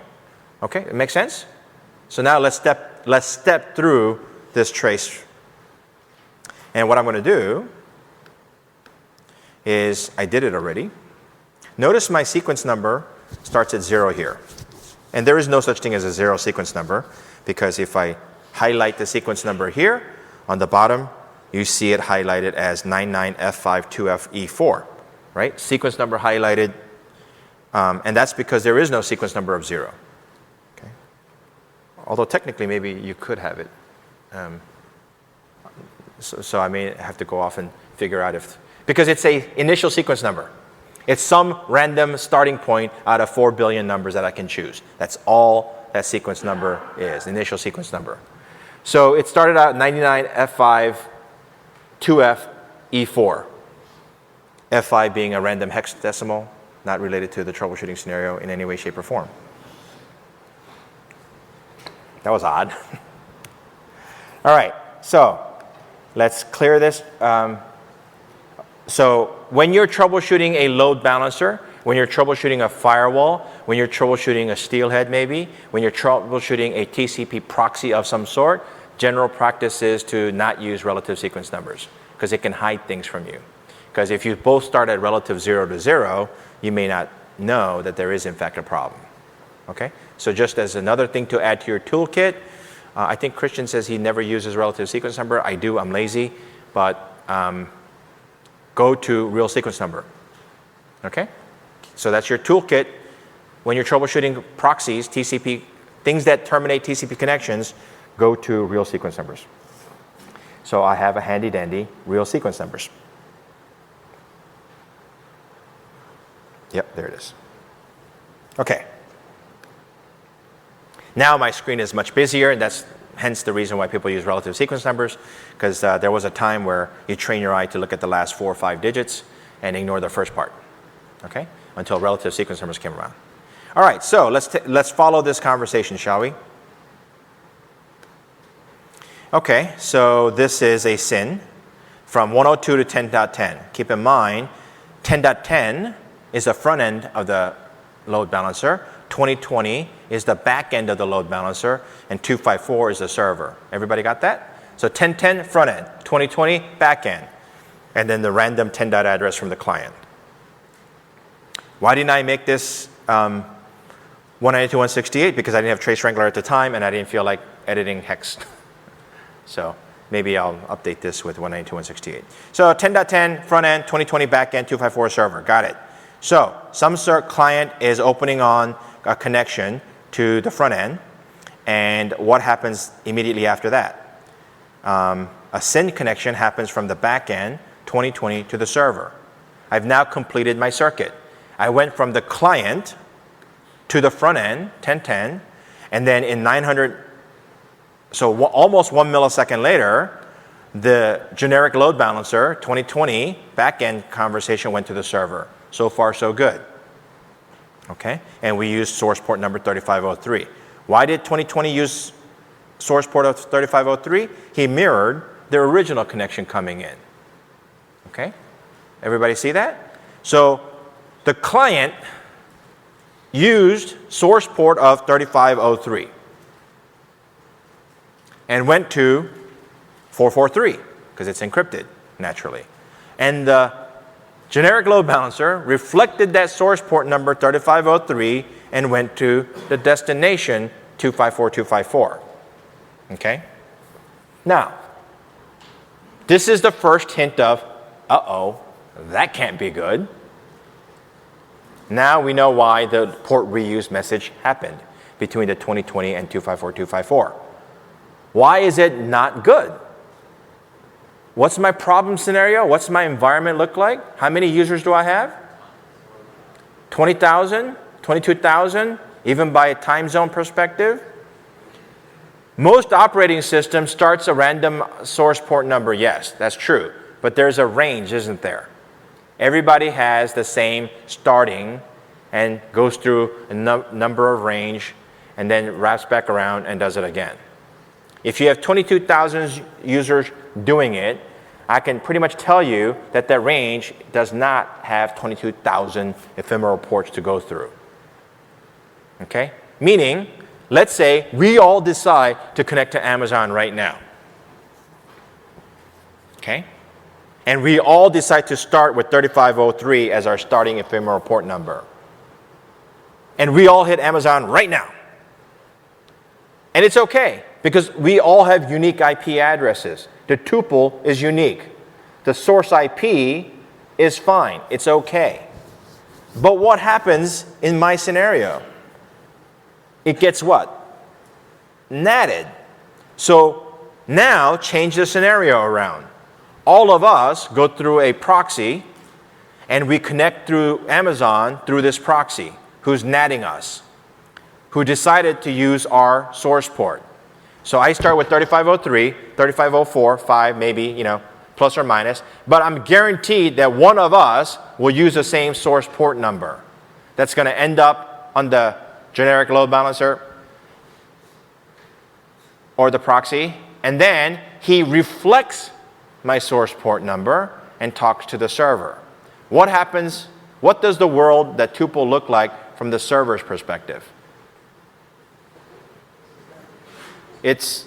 Okay, it makes sense? So now let's step through this trace. And what I'm going to do is, I did it already. Notice my sequence number starts at 0 here. And there is no such thing as a 0 sequence number, because if I highlight the sequence number here, on the bottom, you see it highlighted as 99F52FE4, right? Sequence number highlighted, and that's because there is no sequence number of 0. Okay? Although technically, maybe you could have it. So I may have to go off and figure out if, because it's a initial sequence number. It's some random starting point out of 4 billion numbers that I can choose. That's all that sequence number is, initial sequence number. So it started out 99F5 2FE4. F5 being a random hexadecimal, not related to the troubleshooting scenario in any way, shape, or form. That was odd. All right, so let's clear this. So when you're troubleshooting a load balancer, when you're troubleshooting a firewall, when you're troubleshooting a steelhead maybe, when you're troubleshooting a TCP proxy of some sort, general practice is to not use relative sequence numbers because it can hide things from you. Because if you both start at relative 0 to 0, you may not know that there is in fact a problem. Okay? So just as another thing to add to your toolkit, I think Christian says he never uses relative sequence number. I do, I'm lazy, but go to real sequence number. Okay? So that's your toolkit. When you're troubleshooting proxies, TCP, things that terminate TCP connections, go to real sequence numbers. So I have a handy dandy real sequence numbers. Yep, there it is. Okay. Now my screen is much busier, and that's hence the reason why people use relative sequence numbers, because there was a time where you train your eye to look at the last 4 or 5 digits and ignore the first part, okay, until relative sequence numbers came around. All right, so let's follow this conversation, shall we? Okay, so this is a SYN from 102 to 10.10. Keep in mind, 10.10 is the front end of the load balancer. 2020 is the back end of the load balancer, and 254 is the server. Everybody got that? So 1010 front end, 2020 back end, and then the random 10 dot address from the client. Why didn't I make this 192.168? Because I didn't have Trace Wrangler at the time, and I didn't feel like editing hex. So maybe I'll update this with 192.168. So 10.10 front end, 2020 back end, 254 server. Got it. So some client is opening on a connection to the front end, and what happens immediately after that? A SYN connection happens from the back end, 2020, to the server. I've now completed my circuit. I went from the client to the front end, 1010, and then in 900, so almost 1 millisecond later, the generic load balancer, 2020, back end conversation went to the server. So far, so good. Okay, and we used source port number 3503. Why did 2020 use source port of 3503? He mirrored the original connection coming in. Okay, everybody see that? So the client used source port of 3503 and went to 443 because it's encrypted naturally. And the generic load balancer reflected that source port number 3503 and went to the destination 254254. Okay? Now, this is the first hint of, uh-oh, that can't be good. Now we know why the port reuse message happened between the 2020 and 254254. Why is it not good? What's my problem scenario? What's my environment look like? How many users do I have? 20,000, 22,000, even by a time zone perspective? Most operating systems starts a random source port number. Yes, that's true. But there's a range, isn't there? Everybody has the same starting and goes through a number of range and then wraps back around and does it again. If you have 22,000 users doing it, I can pretty much tell you that the range does not have 22,000 ephemeral ports to go through. Okay? Meaning, let's say we all decide to connect to Amazon right now. Okay? And we all decide to start with 3503 as our starting ephemeral port number. And we all hit Amazon right now. And it's okay, because we all have unique IP addresses. The tuple is unique. The source IP is fine. It's okay. But what happens in my scenario? It gets what? Natted. So now change the scenario around. All of us go through a proxy, and we connect through Amazon through this proxy, who's natting us, who decided to use our source port. So I start with 3503, 3504, 5 maybe, plus or minus, but I'm guaranteed that one of us will use the same source port number. That's going to end up on the generic load balancer or the proxy, and then he reflects my source port number and talks to the server. What happens? What does the world, that tuple, look like from the server's perspective? It's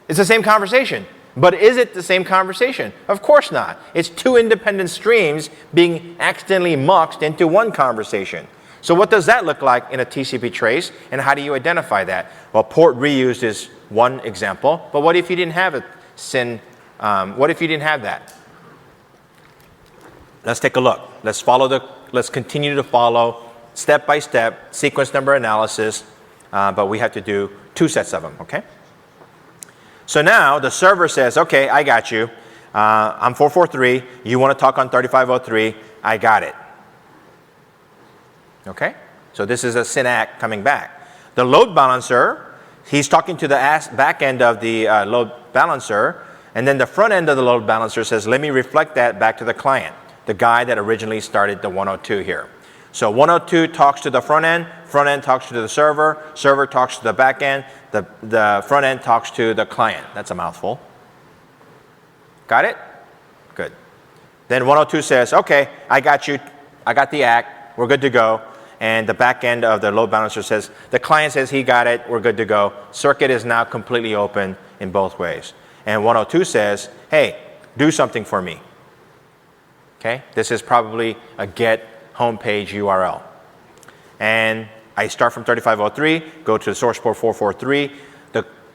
the same conversation. But is it the same conversation? Of course not. It's two independent streams being accidentally muxed into one conversation. So what does that look like in a TCP trace, and how do you identify that? Well, port reused is one example, but what if you didn't have a SYN? What if you didn't have that? Let's take a look. Let's continue to follow step by step sequence number analysis, but we have to do 2 sets of them, okay? So now the server says, okay, I got you. I'm 443. You want to talk on 3503. I got it. Okay? So this is a SYN-ACK coming back. The load balancer, he's talking to the back end of the load balancer, and then the front end of the load balancer says, let me reflect that back to the client, the guy that originally started the 102 here. So 102 talks to the front end talks to the server talks to the back end, the front end talks to the client. That's a mouthful. Got it? Good. Then 102 says, okay, I got you, I got the ACK, we're good to go. And the back end of the load balancer says, the client says he got it, we're good to go. Circuit is now completely open in both ways. And 102 says, hey, do something for me. Okay, this is probably a get homepage URL. And I start from 3503, go to the source port 443.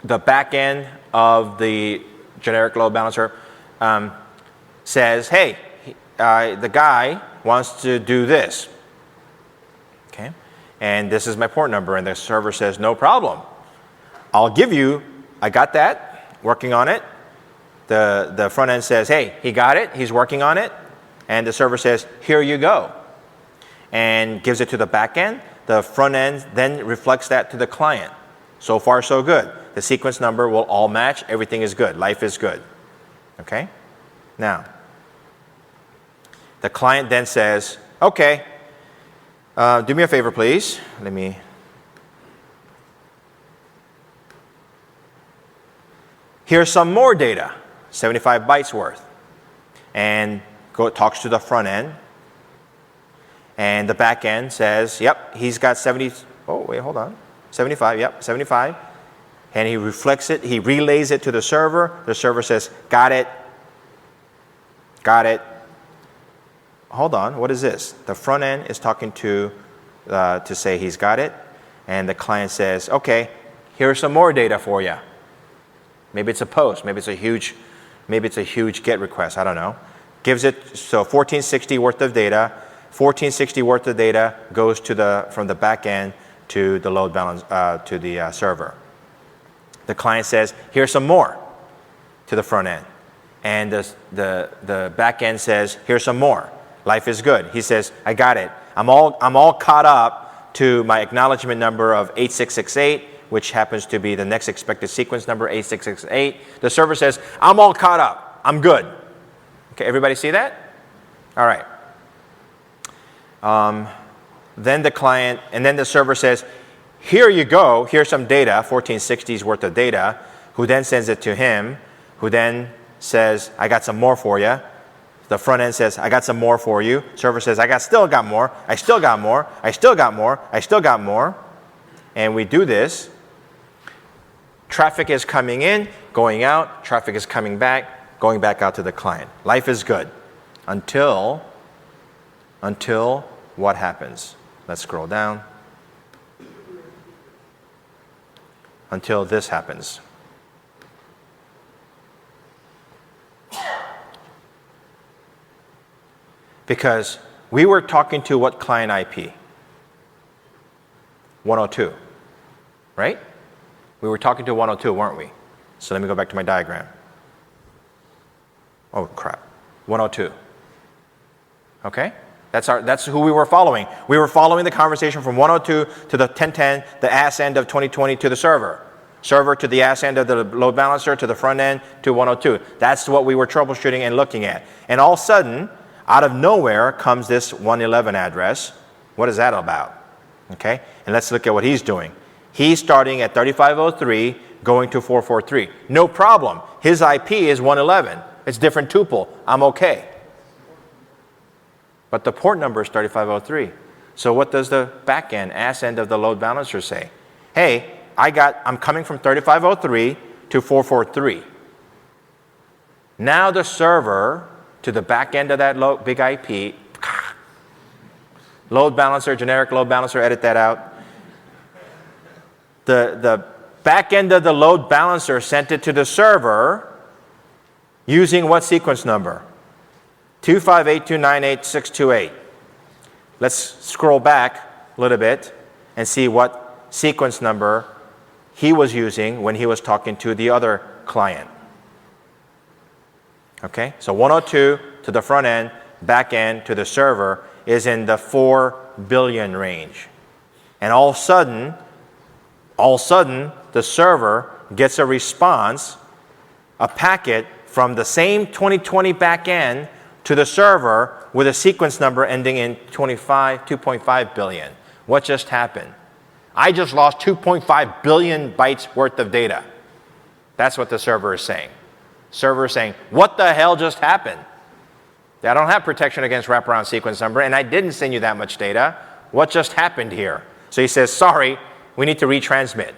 The back end of the generic load balancer says, hey, the guy wants to do this. Okay, and this is my port number, and the server says, no problem. I'll give you, I got that, working on it. The front end says, hey, he got it, he's working on it. And the server says, here you go, and gives it to the back end. The front end then reflects that to the client. So far, so good. The sequence number will all match. Everything is good. Life is good. Okay? Now, the client then says, okay, do me a favor, please. Here's some more data, 75 bytes worth. And talks to the front end. And the back end says, yep, he's got 75, yep, 75. And he reflects it, he relays it to the server. The server says, got it. Hold on, what is this? The front end is talking to say he's got it. And the client says, okay, here's some more data for you. Maybe it's a post, maybe it's a huge GET request, I don't know. Gives it, so 1460 worth of data. 1460 worth of data goes from the back end to the load balance, to the server. The client says, here's some more to the front end. And the back end says, here's some more. Life is good. He says, I got it. I'm all caught up to my acknowledgement number of 8668, which happens to be the next expected sequence number, 8668. The server says, I'm all caught up. I'm good. Okay, everybody see that? All right. Then the client, and then the server says, here you go, here's some data, 1460's worth of data. who then sends it to him, who then says, I got some more for you. The front end says, I got some more for you. Server says, still got more. I still got more. I still got more. I still got more. And we do this. Traffic is coming in, going out. Traffic is coming back, going back out to the client. Life is good until what happens? Let's scroll down. Until this happens. Because we were talking to what client IP? 102, right? We were talking to 102, weren't we? So let me go back to my diagram. Oh, crap. 102. Okay? That's who we were following. We were following the conversation from 102 to the 1010, the ass end of 2020 to the server. Server to the ass end of the load balancer to the front end to 102. That's what we were troubleshooting and looking at. And all of a sudden, out of nowhere comes this 111 address. What is that about? Okay? And let's look at what he's doing. He's starting at 3503, going to 443. No problem. His IP is 111. It's different tuple. I'm okay. But the port number is 3503. So what does the back end, ass end of the load balancer say? Hey, I'm coming from 3503 to 443. Now the server to the back end of that big IP, load balancer, generic load balancer, edit that out. The back end of the load balancer sent it to the server using what sequence number? 258298628. Let's scroll back a little bit and see what sequence number he was using when he was talking to the other client. Okay, so 102 to the front end, back end to the server is in the 4 billion range. And all of a sudden, the server gets a response, a packet from the same 2020 back end to the server with a sequence number ending in 2.5 billion. What just happened? I just lost 2.5 billion bytes worth of data. That's what the server is saying. Server is saying, what the hell just happened? I don't have protection against wraparound sequence number, and I didn't send you that much data. What just happened here? So he says, sorry, we need to retransmit.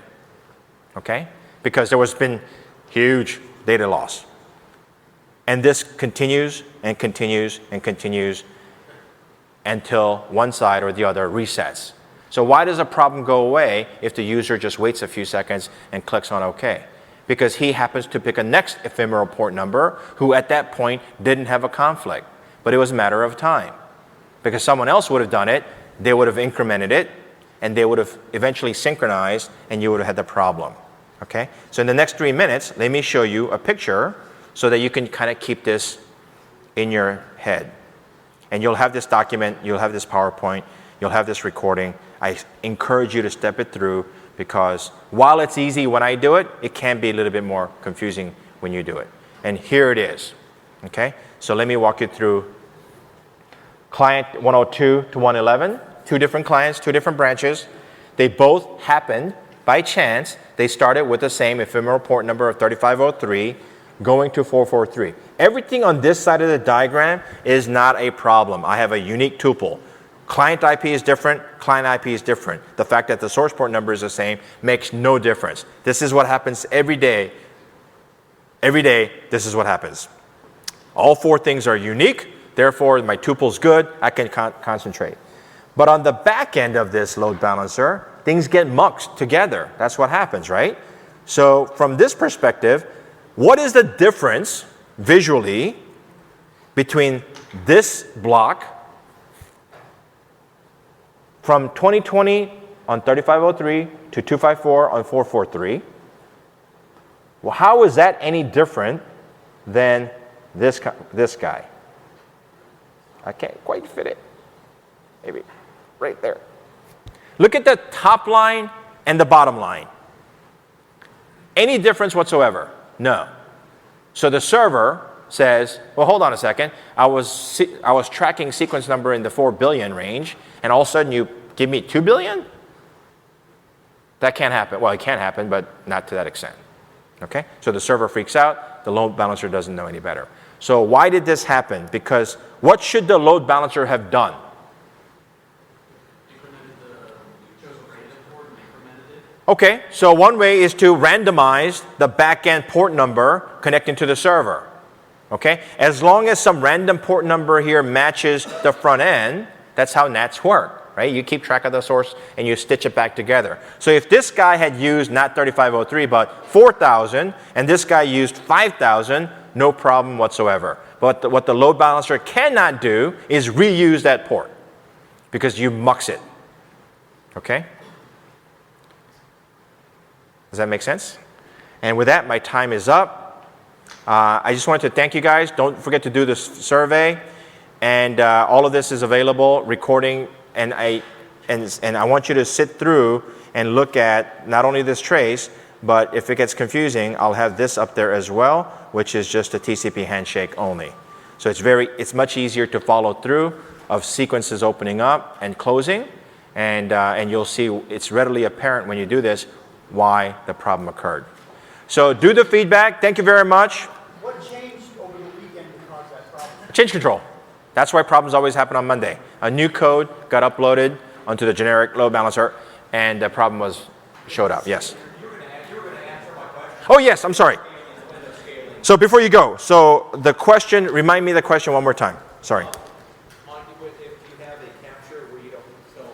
Okay? Because there was been huge data loss. And this continues and continues and continues until one side or the other resets. So why does a problem go away if the user just waits a few seconds and clicks on OK? Because he happens to pick a next ephemeral port number who at that point didn't have a conflict. But it was a matter of time. Because someone else would have done it, they would have incremented it, and they would have eventually synchronized, and you would have had the problem. Okay? So in the next 3 minutes, let me show you a picture so that you can kind of keep this in your head. And you'll have this document, you'll have this PowerPoint, you'll have this recording. I encourage you to step it through because while it's easy when I do it, it can be a little bit more confusing when you do it. And here it is. Okay? So let me walk you through client 102 to 111, 2 different clients, 2 different branches. They both happened by chance. They started with the same ephemeral port number of 3503 going to 443. Everything on this side of the diagram is not a problem. I have a unique tuple. Client IP is different, client IP is different. The fact that the source port number is the same makes no difference. This is what happens every day. Every day, this is what happens. All 4 things are unique, therefore my tuple's good, I can concentrate. But on the back end of this load balancer, things get mucked together. That's what happens, right? So from this perspective, what is the difference visually between this block from 2020 on 3503 to 254 on 443? Well, how is that any different than this guy? I can't quite fit it. Maybe right there. Look at the top line and the bottom line. Any difference whatsoever? No. So the server says, well, hold on a second. I was tracking sequence number in the 4 billion range, and all of a sudden you give me 2 billion? That can't happen. Well, it can happen, but not to that extent. Okay? So the server freaks out, the load balancer doesn't know any better. So why did this happen? Because what should the load balancer have done? Okay, so one way is to randomize the back-end port number connecting to the server. Okay? As long as some random port number here matches the front end, that's how NATs work, right? You keep track of the source and you stitch it back together. So if this guy had used not 3503 but 4000 and this guy used 5000, no problem whatsoever. But what the load balancer cannot do is reuse that port because you mux it. Okay? Does that make sense? And with that, my time is up. I just wanted to thank you guys. Don't forget to do this survey. And all of this is available, recording. And I want you to sit through and look at not only this trace, but if it gets confusing, I'll have this up there as well, which is just a TCP handshake only. So it's much easier to follow through of sequences opening up and closing. And you'll see it's readily apparent when you do this why the problem occurred. So do the feedback. Thank you very much. What changed over the weekend to cause that problem? Change control. That's why problems always happen on Monday. A new code got uploaded onto the generic load balancer, and the problem showed up. Yes. You were going to answer my question. Oh, yes. I'm sorry. So before you go, so the question, remind me the question one more time. Sorry. If you have a capture where you don't,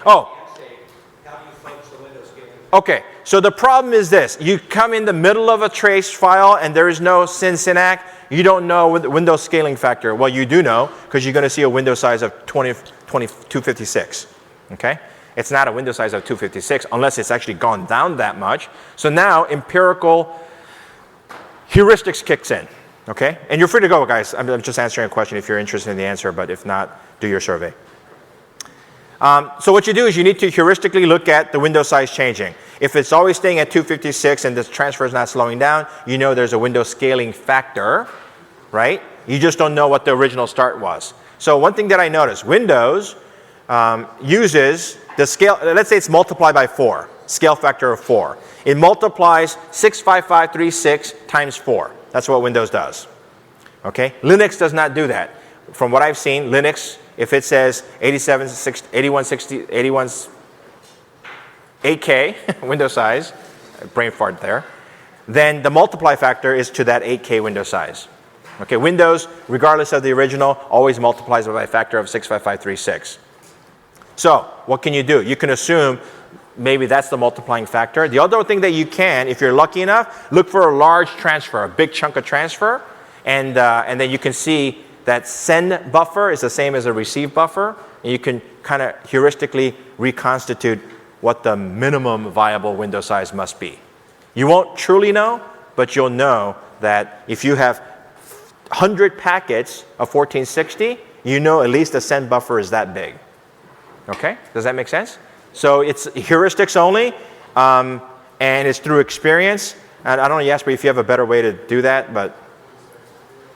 Oh. how do you fudge the window scaling? Okay. So the problem is this. You come in the middle of a trace file and there is no SYN/SYNAC. You don't know the window scaling factor. Well, you do know because you're going to see a window size of 256. Okay? It's not a window size of 256 unless it's actually gone down that much. So now empirical heuristics kicks in. Okay? And you're free to go, guys. I'm just answering a question if you're interested in the answer, but if not, do your survey. So what you do is you need to heuristically look at the window size changing. If it's always staying at 256 and the transfer is not slowing down, you know there's a window scaling factor, right? You just don't know what the original start was. So one thing that I noticed, Windows uses the scale, let's say it's multiplied by 4, scale factor of 4. It multiplies 65536 times 4. That's what Windows does. Okay? Linux does not do that. From what I've seen, Linux, if it says 8K window size, brain fart there, then the multiply factor is to that 8K window size. Okay, Windows, regardless of the original, always multiplies by a factor of 65536. So, what can you do? You can assume maybe that's the multiplying factor. The other thing that you can, if you're lucky enough, look for a large transfer, a big chunk of transfer, and then you can see that send buffer is the same as a receive buffer, and you can kind of heuristically reconstitute what the minimum viable window size must be. You won't truly know, but you'll know that if you have 100 packets of 1460, you know at least the send buffer is that big. Okay? Does that make sense? So it's heuristics only, and it's through experience. And I don't know, Jasper, if you have a better way to do that, but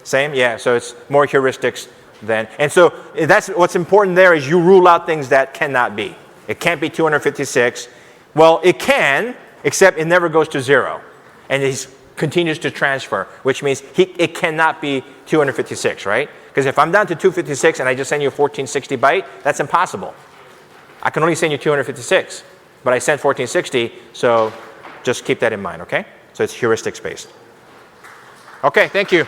same? Yeah, so it's more heuristics than. And so that's what's important there is you rule out things that cannot be. It can't be 256. Well, it can, except it never goes to 0. And it continues to transfer, which means it cannot be 256, right? Because if I'm down to 256 and I just send you a 1460 byte, that's impossible. I can only send you 256, but I sent 1460, so just keep that in mind, okay? So it's heuristics based. Okay, thank you.